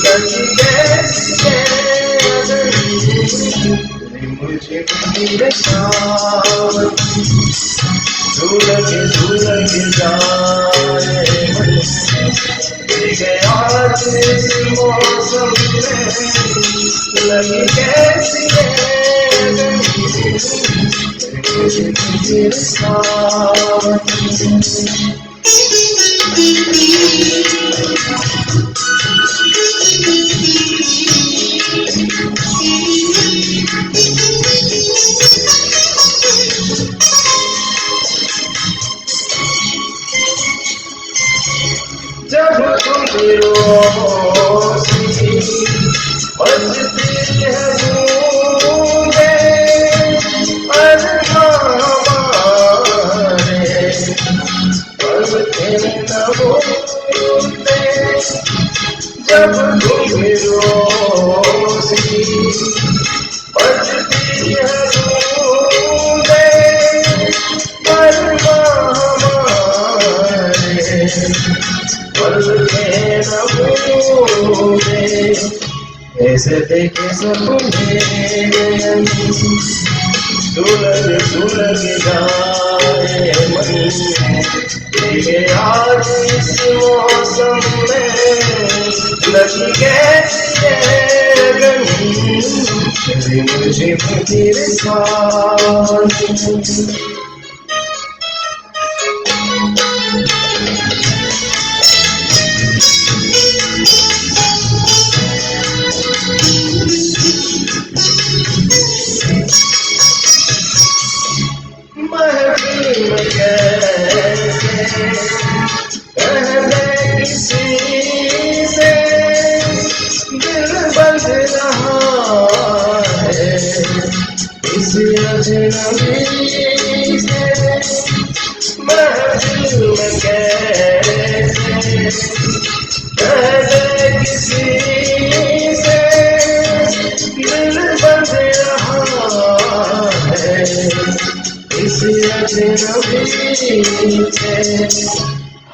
लगे मुझे गिर सावन झूलन झूलन जाए भीगे आज इस मौसम में लगी कैसी जब तुम रोशनी बजती है गूंजे अरमाने बजते न होते जब तुम रोशनी बजती है गूंजे अरमाने ऐसे देखे सपने सुलग सुलग जाए मन ये आज इस मौसम में लगी कैसी गनी मुझे फिर साथ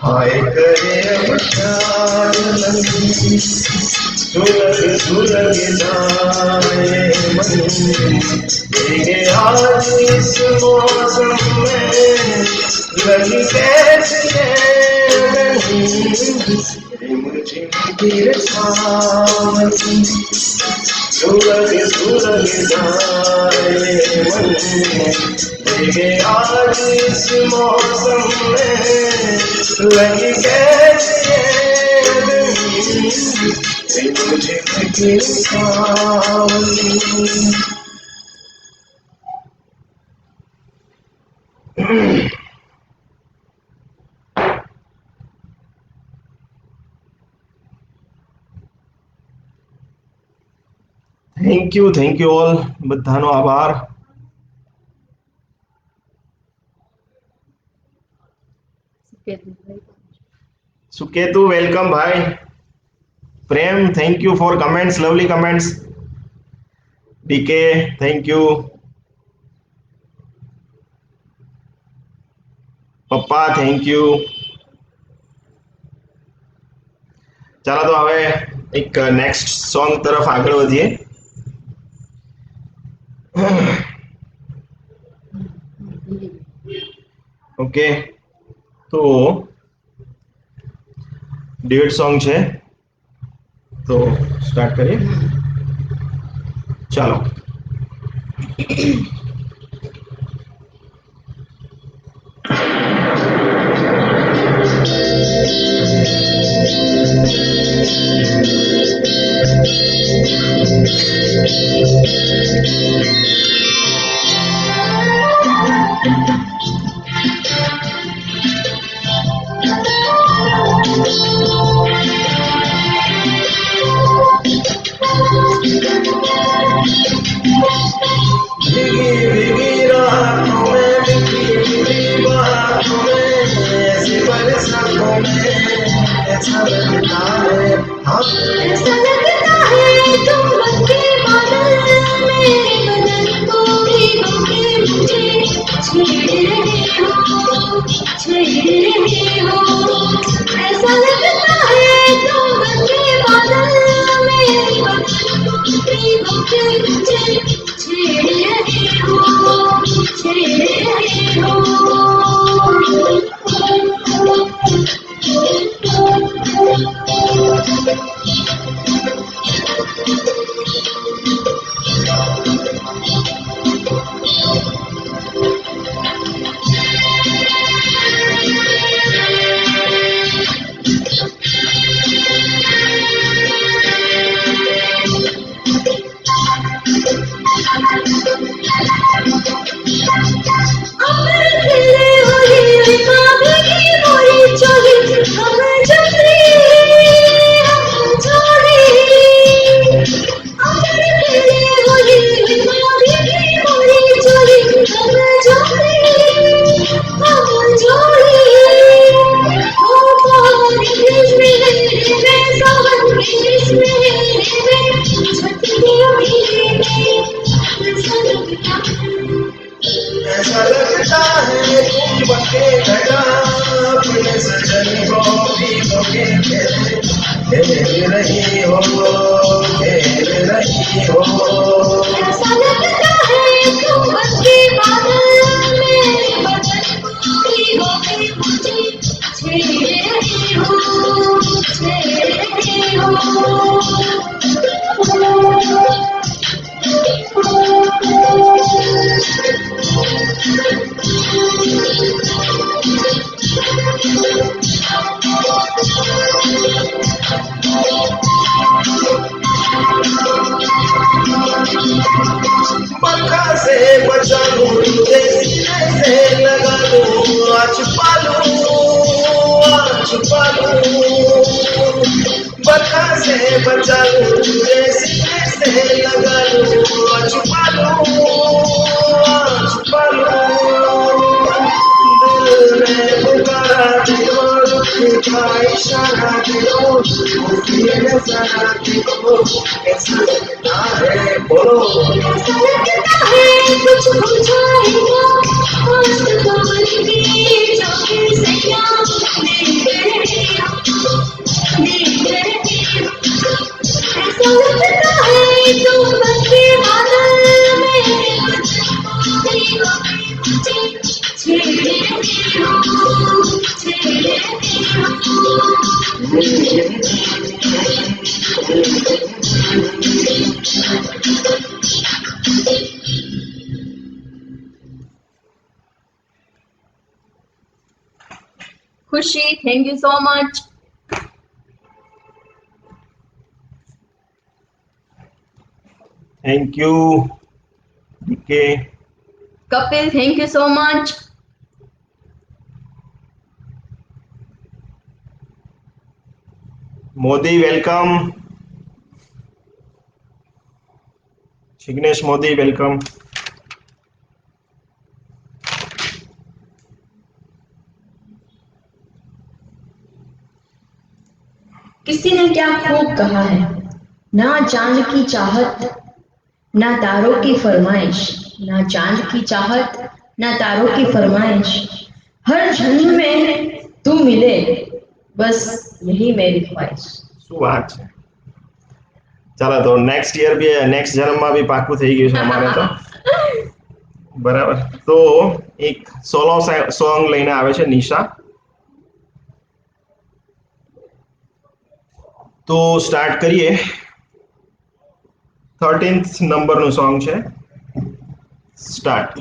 हाय करे अब प्यार लगी सुलग सुलग जाए मन भीगे आज इस मौसम में लगी कैसे मुझे गिर सावन सुलग सुलग जाए मन भीगे आज इस मौसम में लगी कैसे मुझे गिर सावन। થેન્ક યુ ઓલ બધાનો આભાર. સુકેતુ વેલકમ ભાઈ. Prem thank you for comments, lovely comments. DK thank you. પપ્પા થેન્ક યુ. ચાલો તો હવે એક નેક્સ્ટ સોંગ તરફ આગળ વધીએ. ઓકે, તો ડ્યુએટ સોંગ છે, તો સ્ટાર્ટ કરીએ. ચાલો. ऐसा लगता है तुम बनके बादल मेरे बदन को भिगो के मुझे छेड़ रहे हो, छेड़ रहे हो। ऐसा लगता है तुम बनके बादल मेरे बदन को भिगो के मुझे छेड़ रहे हो, छेड़ रहे हो। ऐसा लगता है तुम बनके घटा अपने सजन को भिगो के खेल रही हो, खेल रही हो। ऐसा लगता है तुम बनके बादल मेरे बदन को भिगो के मुझे छेड़ रही हो, छेड़ रही हो। पंखा से बचा लूं तुझे, सीने से लगा लूं, आज पालूं, आज पालूं। पंखा से बचा लूं तुझे, सीने से लगा लूं, आज पालूं, आज पालूं। दिल में पुकारा दिलो, का इशारा दिलो, मुझे नजरा दिलो। ऐसा लगता है, बोलो ऐसा लगता है कुछ हो जाएगा, आज तो लगता है तुम बस के बादल में छेड़े खुशी, thank you so much. Thank you DK. Kapil, thank you so much. Modi welcome. Jignesh Modi welcome. किसी ने क्या खूब कहा है, ना चांद की चाहत ना तारों की फरमाइश, ना चांद की चाहत ना तारों की फरमाइश, हर जन्म में तू मिले बस यही मेरी ख्वाहिश। શું વાત છે। ચાલો તો નેક્સ્ટ યર બી નેક્સ્ટ જન્મમાં બી પાકું થઈ ગયું છે અમારે તો। બરાબર, તો એક સોલો સોંગ લઈને આવે છે નિશા। તો સ્ટાર્ટ કરીએ। 13th નંબરનું સોંગ છે, સ્ટાર્ટ।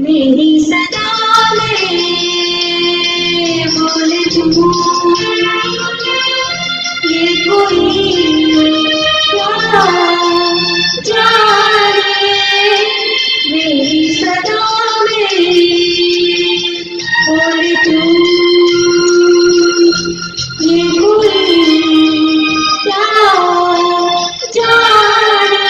मेरी सदा में बोले तू ये कोई क्या जाने, मेरी सदा में बोले तू ये कोई क्या जाने,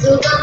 सुबह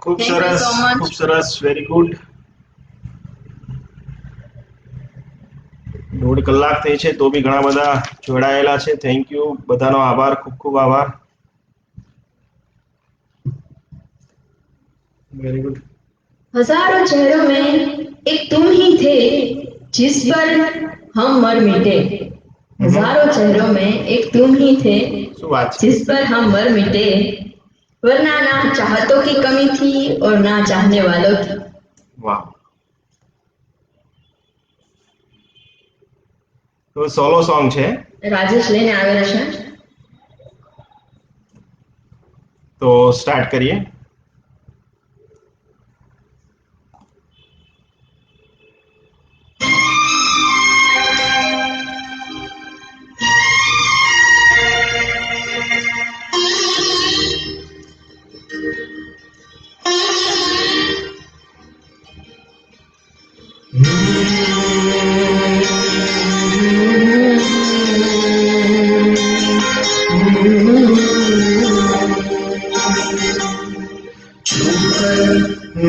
ખૂબ Thank you સરસ, so much. ખૂબ સરસ, વેરી ગુડ. 1.5 કલાક થઈ છે તો બી ઘણા બધા જોડાયેલા છે. થેન્ક યુ, બધાનો આભાર, ખૂબ ખૂબ આભાર. Very good. हजारों चेहरों में एक तुम ही थे जिस पर हम मर मिटे। हजारों चेहरों में एक तुम ही थे શું વાત છે? जिस पर हम मर मिटे, वरना ना चाहतों की कमी थी और ना चाहने वालों की। વાહ. તો સોલો સોંગ છે, राजेश लेने आवेला છે। તો સ્ટાર્ટ કરીએ.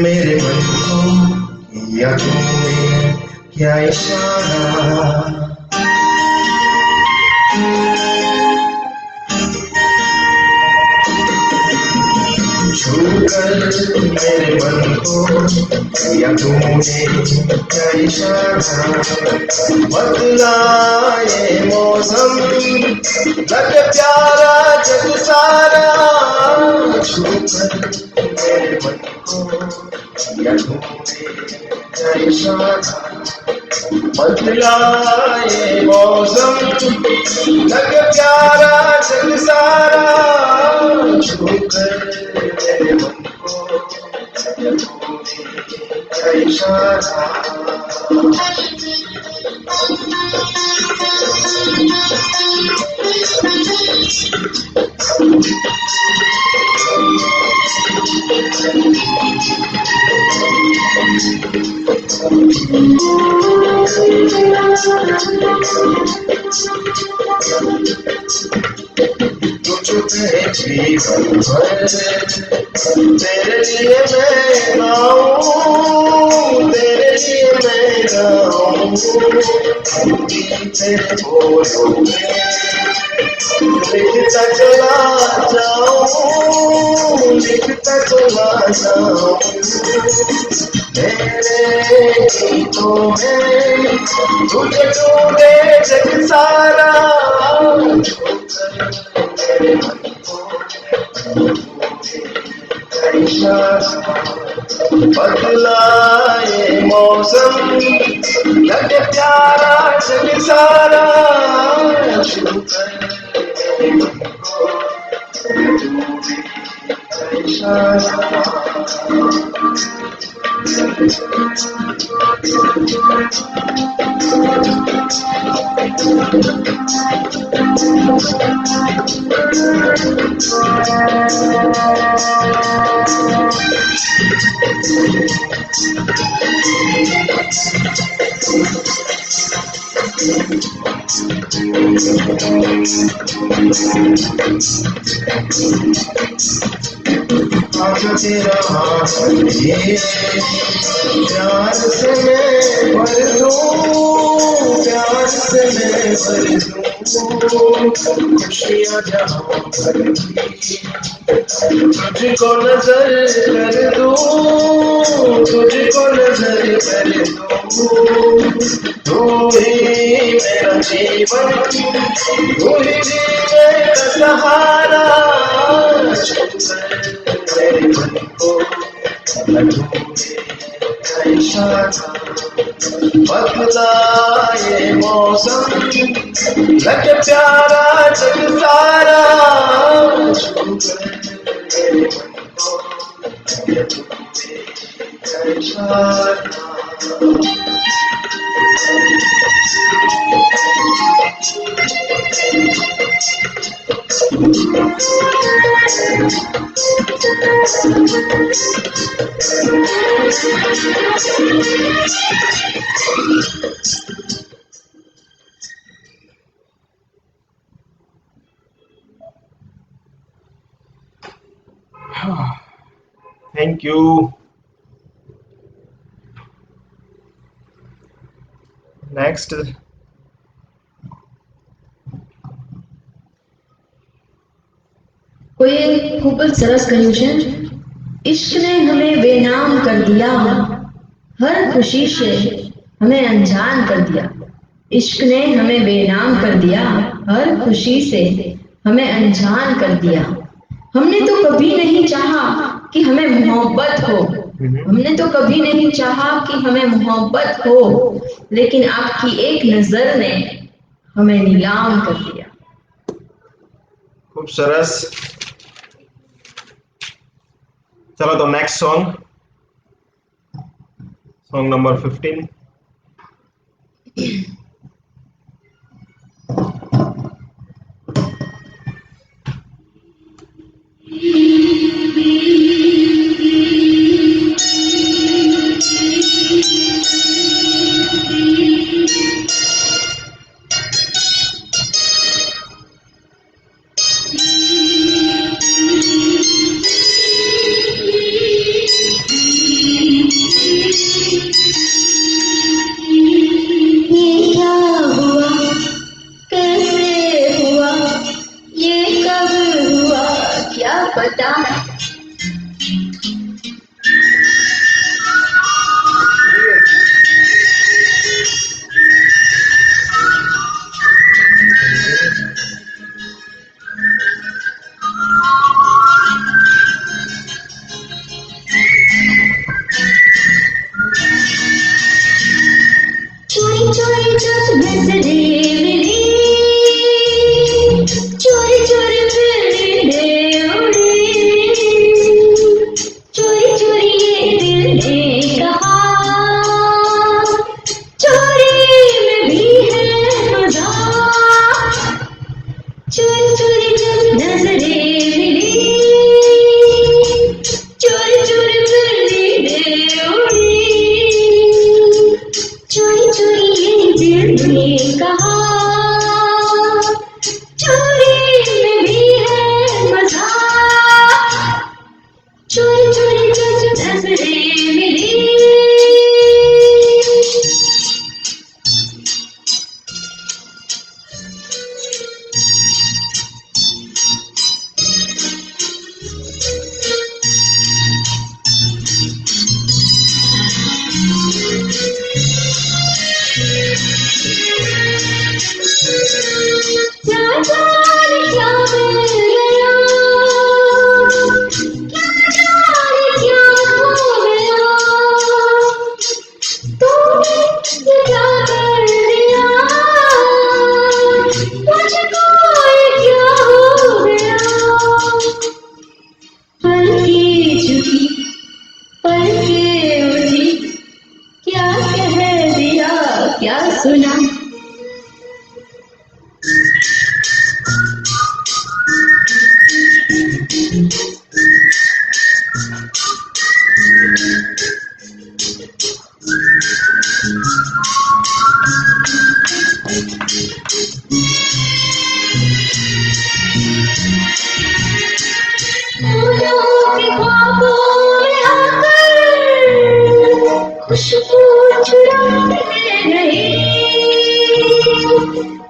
मेरे मन को किया तूने क्या इशारा, छूकर मेरे मन को किया तूने क्या इशारा, बदला ये मौसम लगे प्यारा जग सारा, छूकर मेरे मन को किया तूने क्या इशारा, बदला ये मौसम लगे प्यारा जग सारा, छूकर मेरे मन को किया तूने क्या इशारा. तू चुप है जीवन भर, तेरे लिए मैं गाऊं, तेरे लिए मैं गाऊं, तेरे बोलों में लिखता चला जाऊं, लिखता चला जाऊं, मेरे गीतों में तुझे ढूंढे जग सारा, मेरे मन को क्या इशारा, बदला ये मौसम लगे प्यारा जग सारा, छूकर मेरे आज तेरा हाथ ये प्यार से मैं भर दूं, प्यार से मैं भर दूं, खुशियाँ जहाँ भर दी, तुझको नजर कर दूं, तुझको नजर कर दूं, तू ही मेरा जीवन, तू ही मेरा सहारा, मेरे मन को बदला ये मौसम, लगे प्यारा जग सारा, मेरे मन को इशारा। Thank you. Next. કોઈએ ખૂબ જ સરસ કહ્યું છે, इश्क ने हमें बेनाम कर दिया, हर खुशी से हमें अनजान कर दिया। इश्क ने हमें बेनाम कर दिया, हर खुशी से हमें अनजान कर दिया। हमने तो कभी नहीं चाहा कि हमें मोहब्बत हो, हमने तो कभी नहीं चाहा कि हमें मोहब्बत हो, लेकिन आपकी एक नजर ने हमें नीलाम कर दिया। खूब सरस। चलो तो नेक्स्ट सॉन्ग, सॉन्ग नंबर 15। पता चोरी चोरी जब नजरे मिली, चोरी चोरी फिर उड़ी,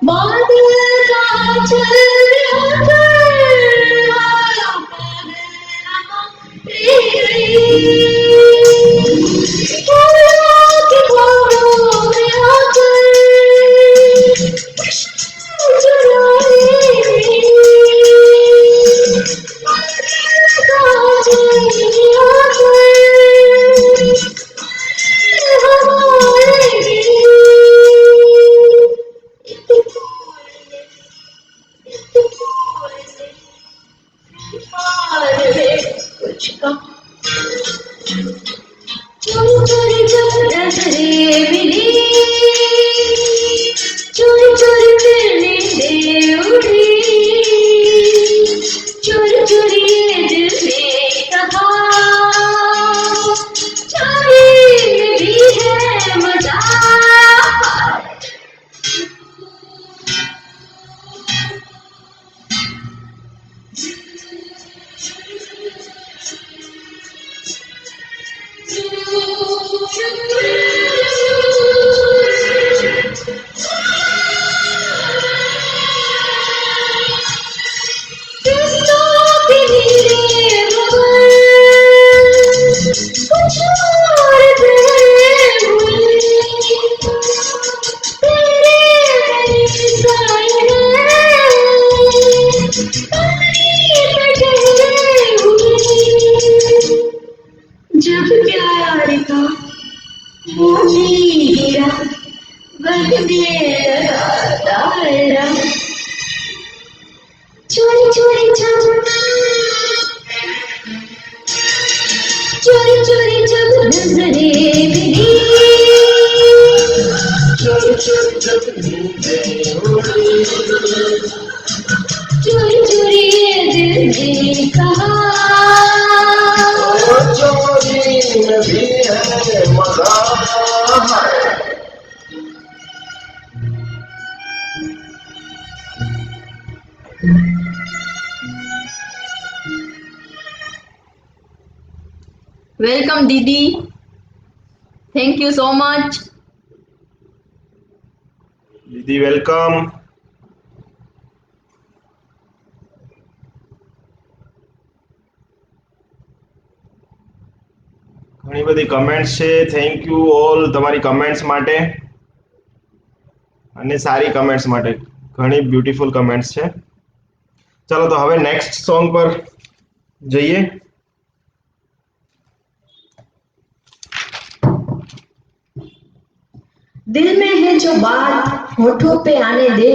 बादल का चल कुछ का चोरी चोरी जब नजरे मिली चोरी चोरी फिरने दे उड़ी चोरी चोरी ये दिल ने कहा चोरी में भी है मजा जब प्यार का मोती गिरा बदले लगा दायरा चोरी चोरी चोरी चोरी जब नजरे मिली चोरी चोरी जब नींदें उड़ी चोरी चोरी ये दिल ने कहा चोरी में भी है मजा वेलकम दीदी, थैंक यू सो मच। दीदी वेलकम। ઘણી બધી કમેન્ટ્સ છે, થેન્ક યુ ઓલ તમારી કમેન્ટ્સ માટે અને સારી કમેન્ટ્સ માટે, ઘણી બ્યુટીફુલ કમેન્ટ્સ છે। ચલો તો હવે નેક્સ્ટ સોંગ પર જઈએ। दिल में है जो बात होठों पे आने दे,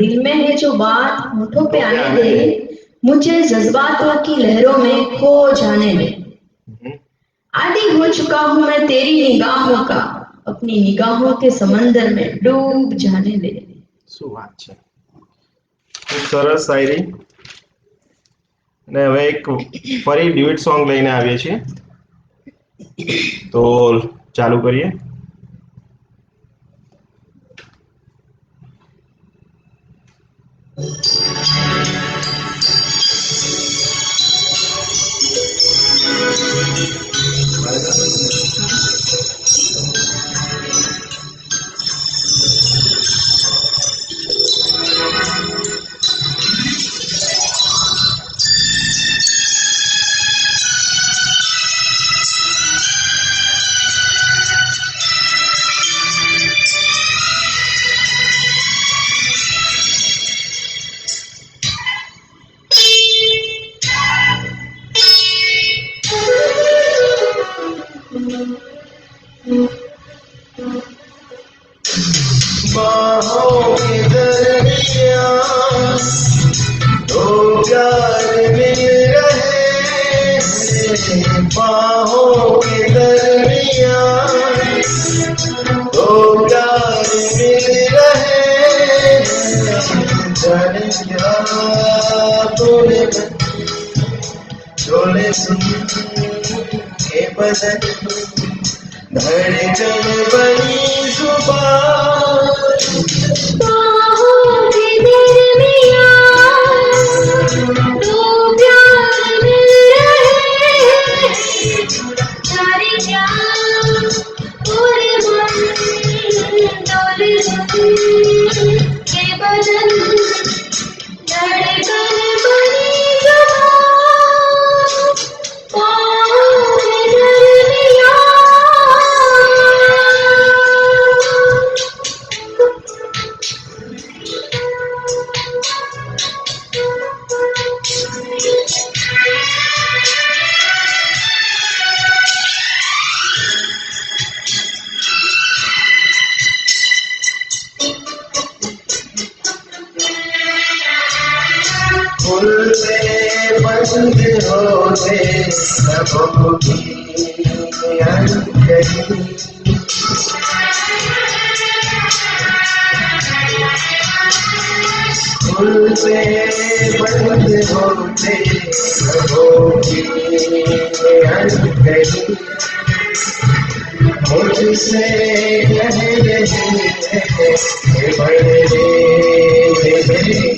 दिल में है जो बात होठों पे आने दे, मुझे जज्बातों की लहरों में खो जाने दे। आदी हो चुका हूँ मैं तेरी निगाहों का, अपनी निगाहों के समंदर में डूब जाने दे। શું વાત છે, ખૂબ સરસ શાયરી। અને હવે એક ફરી ડ્યુએટ સોંગ લઈને આવીએ છીએ, તો ચાલુ કરીએ। बाहों के दरमिया दो प्यार मिल रहे हैं, बाहों के दरमिया दो प्यार मिल रहे हैं, जाने क्या तूने चोले सुन के बदन धड़कन बनी जुबान, बाहों के दरमियां दो प्यार मिल रहे हैं, जाने क्या पूरे मन डोले फूल से बंद होते सबों की अनकही फूल से बंद होते सबों की अनकही मुझसे कह रही है कि बड़े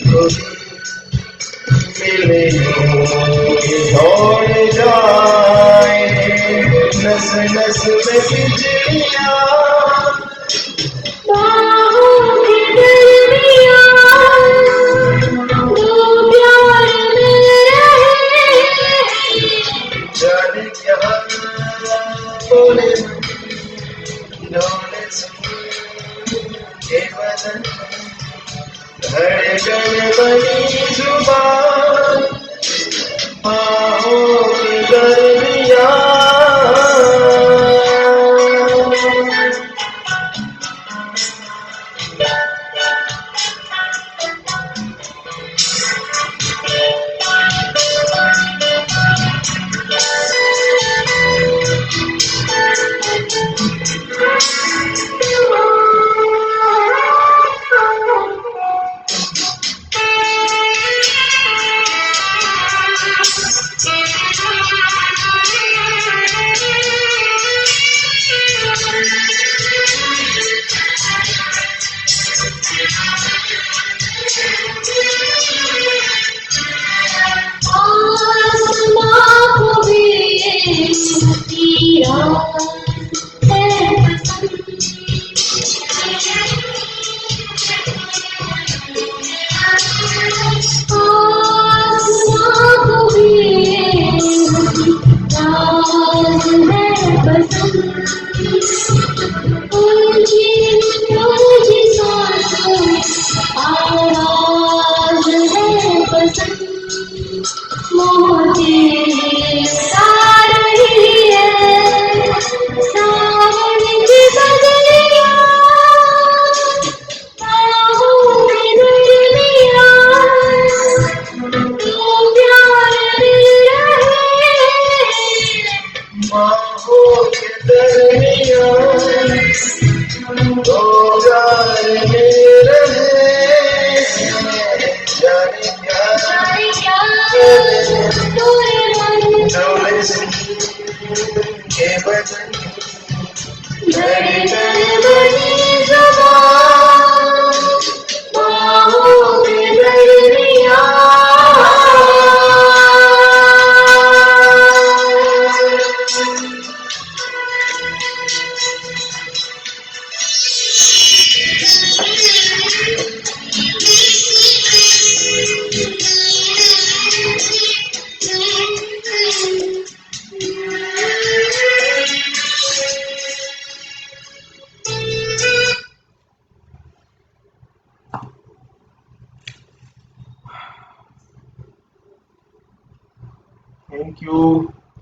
को मिले दौड़ जाए नस नस में बिजलियां जाने क्या बोले डोले के बदन धड़कन बनी जुबान बाहों की गर्मियां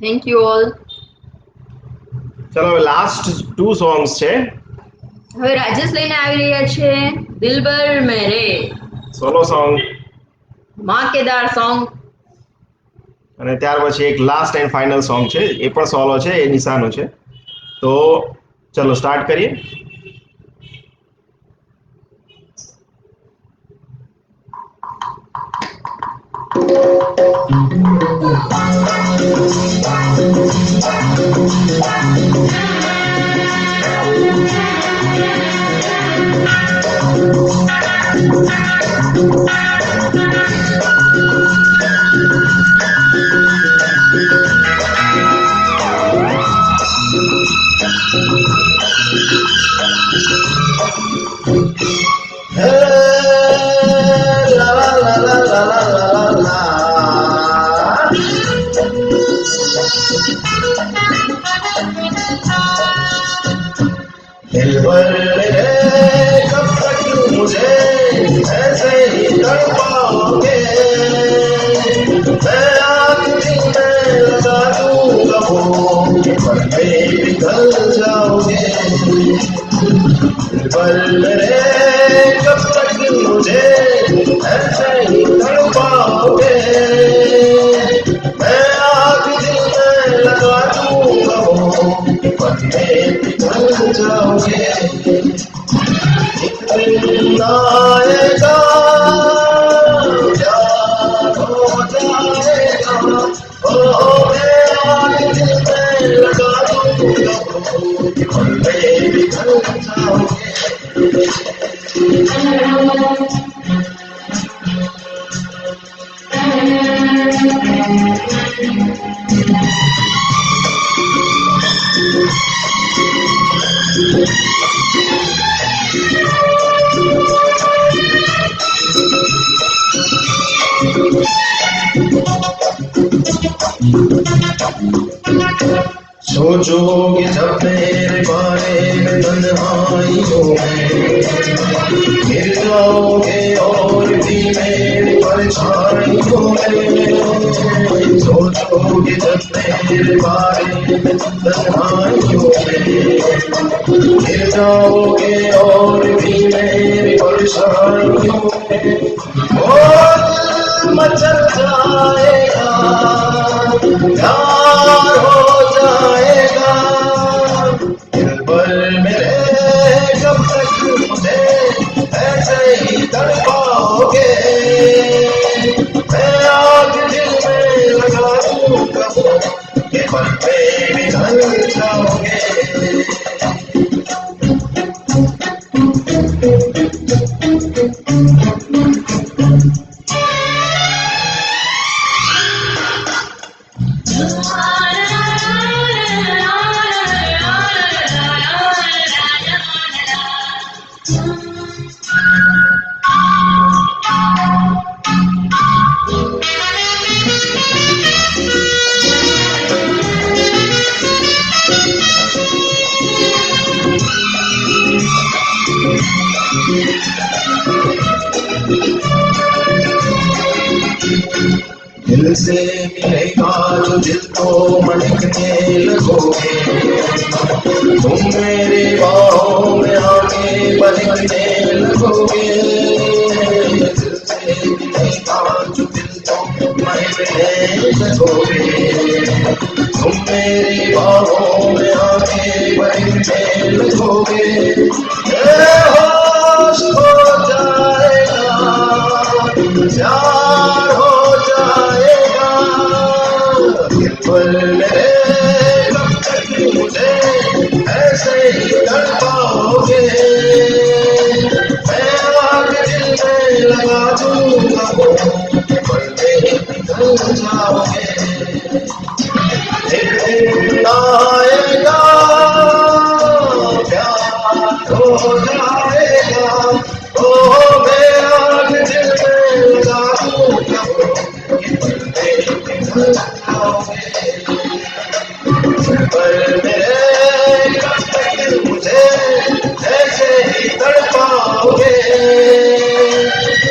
થેન્ક યુ ઓલ. ચલો હવે લાસ્ટ 2 સોંગ્સ છે. હવે રાજેશ લઈને આવી રહ્યા છે દિલબર મેરે સોલો સોંગ ધમાકેદાર સોંગ, અને ત્યાર પછી એક લાસ્ટ એન્ડ ફાઇનલ સોંગ છે, એ પણ સોલો છે, એ નિશાનો છે. તો ચલો સ્ટાર્ટ કરીએ. दिलबर कब तक मुझे ऐसे ही तड़पाओगे, मैं आखिरी में लगा दूंगा वो पर पिघल जाओगे। दिलबर कब तक मुझे ऐसे ही तड़पाओगे, मन में पिघल जाओगे। एक दिन आएगा प्यार हो जाएगा, ओ मैं आग दिल में लगा दूंगा, मन में पिघल जाओगे। सोचोगे जब मेरे बारे में तन्हाइयों में, गिर जाओगे और भी मेरी परछाइयों में। सोचोगे जब मेरे बारे में तन्हाइयों में, गिर जाओगे और भी मेरी परछाइयों में। ओ दिल मचल जाएगा, प्यार हो जाएगा, दिल भर मेरे कब तक मुझे ऐसे ही तड़पाओगे। मैं आग दिल में लगा दूंगा, ये पल पे पिघल जाओगे। दिल से मिलेगा जो दिल को महकने लगोगे, तुम मेरे बाहों में आके बहकने लगोगे। दिल से मिलेगा जो दिल को महकने लगोगे, तुम मेरी बाहों में आके बहकने लगोगे। होश हो जाएगा, प्यार हो जाएगा, दिल मेरे कब तक मुझे ऐसे ही तड़पाओगे। मैं आग दिल में लगा दूंगा, पल में पिघल जाओगे। एक दिन आएगा प्यार हो जाएगा, ओ मैं आग दिल में लगा दूंगा, पिघल जाओगे। पर मेरे कब तक मुझे ऐसे ही तड़पाओगे।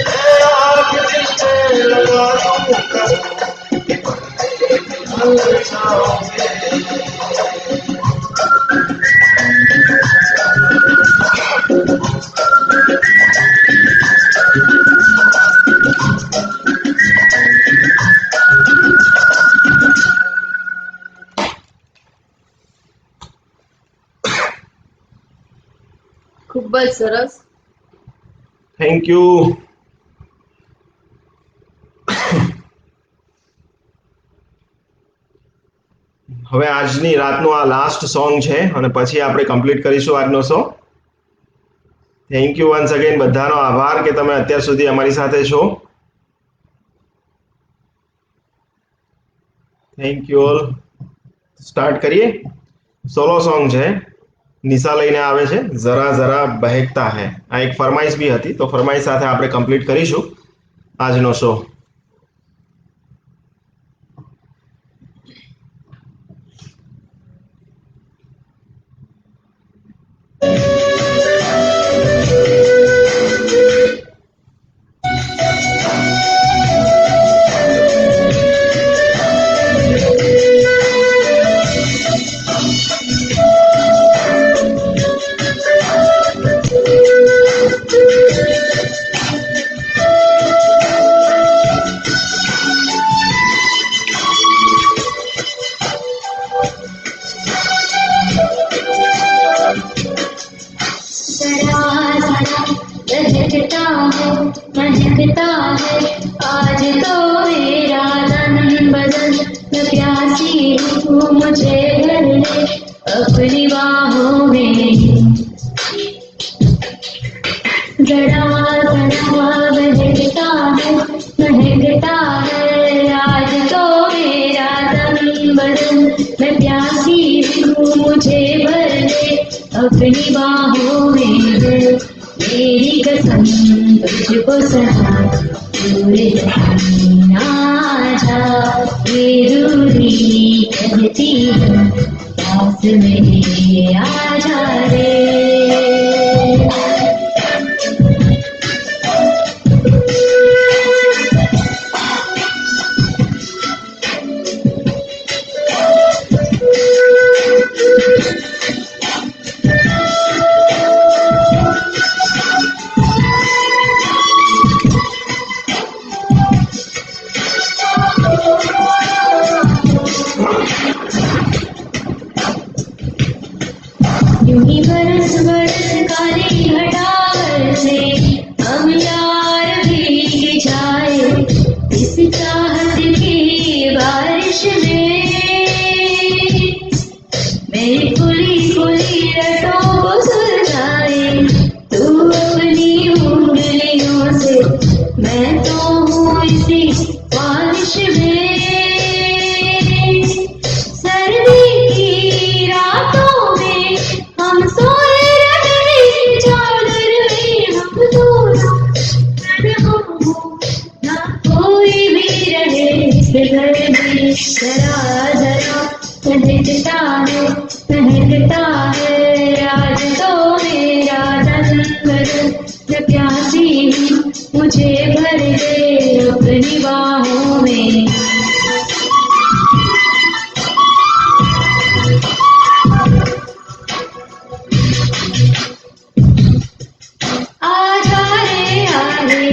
मैं आग दिल में लगा दूंगा, पिघल जाओगे। ખૂબ જ સરસ. Thank you. હવે આજની રાતનું આ લાસ્ટ સોંગ છે અને પછી આપણે કમ્પ્લીટ કરીશું આજનો show. Thank you once again, બધાનો આભાર કે તમે અત્યાર સુધી અમારી સાથે છો. Thank you all. સ્ટાર્ટ કરીએ. સોલો સોંગ છે, નિશા લઈને આવે છે જરા જરા બહેકતા હૈ. આ એક ફરમાઈશ બી હતી, તો ફરમાઈશ સાથે આપણે કમ્પ્લીટ કરીશું આજનો શો. मुझे भर ले अपनी बाहों में। जड़ा जड़ा बहकता है आज तो मेरा तन बदन। मैं प्यासी हूँ मुझे भर ले अपनी बाहों में। मेरी कसम तुझको सदा पूरे ना जा। ये दूरी कहती है पास मेरे आ जा रे। यूं बरस बरस काली घटा से हम यार भीग जाए इस चाहत की बारिश में। मेरी खुली खुली रटों को सुलझाए तू अपनी उंगलियों से। मैं तो हूँ इसी ख्वाहिश में। सर्दी की रातों में हम सोए रहे चादर में। हम दोनों ना कोई भी रहे इस घर में। जरा जरा महकता है आज तो मेरा तन बदन। मैं प्यासी हूँ मुझे भर दे अपनी बाहों में। आजा रे आरे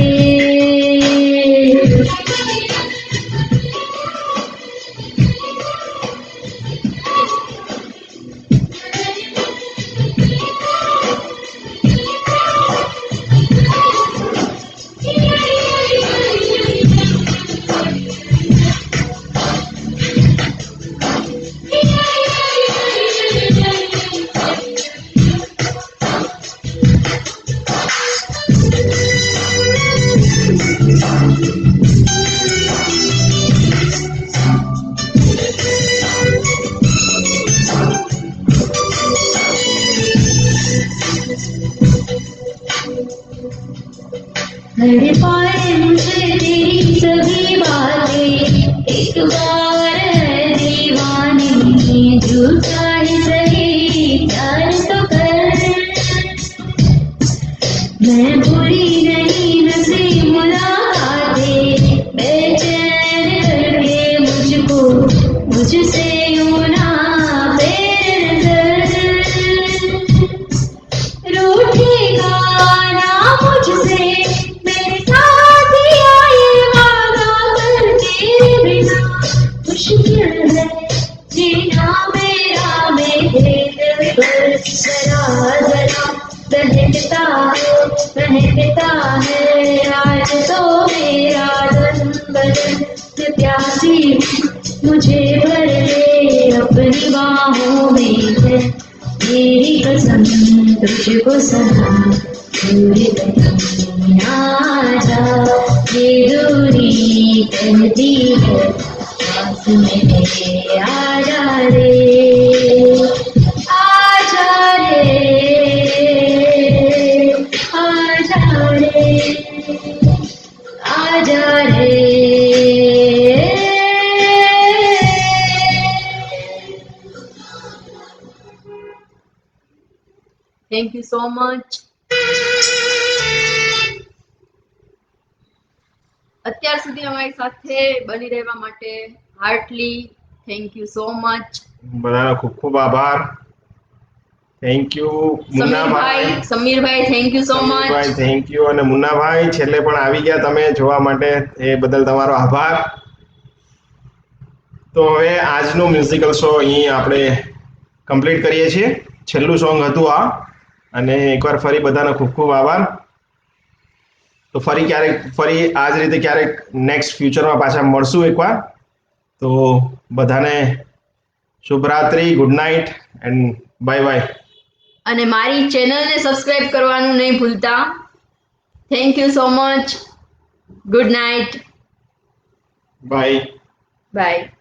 लड़ पाए मुझे तेरी सभी बातें। एक बार है दीवानी झूठा ही सही प्यार तो कर। मैं बुरी नहीं नसीब मुलाकातें बेचैन करके मुझको मुझसे यूं ना फेर नजर। रूठेगा ना मुझसे मेरे साथ ये वादा कर तेरे बिना। मुश्किल है जीना मेरा मेरे दिल पर। जरा जरा महकता है आज तो मेरा तन बदन। मैं प्यासी मुझे भर ले अपनी बाहों में है। मेरी कसम तुझको सदा पूरे ना जा। ये दूरी कहती है पास मेरे आ जा रे। आ जा रे आ जा रे आ जा रे। Thank you so much. અત્યાર સુધી અમારી સાથે બની રહેવા માટે heartily thank you so much. બધાનો ખૂબ ખૂબ આભાર. થેન્ક યુ મુન્નાભાઈ. સમીરભાઈ thank you so much. Thank you. અને મુન્નાભાઈ છેલ્લે પણ આવી ગયા તમે જોવા માટે, એ બદલ તમારો આભાર. તો હવે આજનો મ્યુઝિકલ શો અહીં આપણે કમ્પ્લીટ કરીએ છીએ. છેલ્લું સોંગ હતું આ. અને એકવાર ફરી બધાનો ખૂબ ખૂબ આભાર. તો ફરી આ જ રીતે ક્યારેક નેક્સ્ટ ફ્યુચરમાં પાછા મળશું એકવાર. તો બધાને શુભરાત્રી, good night and bye bye. અને મારી ચેનલને સબસ્ક્રાઇબ કરવાનું નહીં ભૂલતા. Thank you so much. Good night. Bye. By.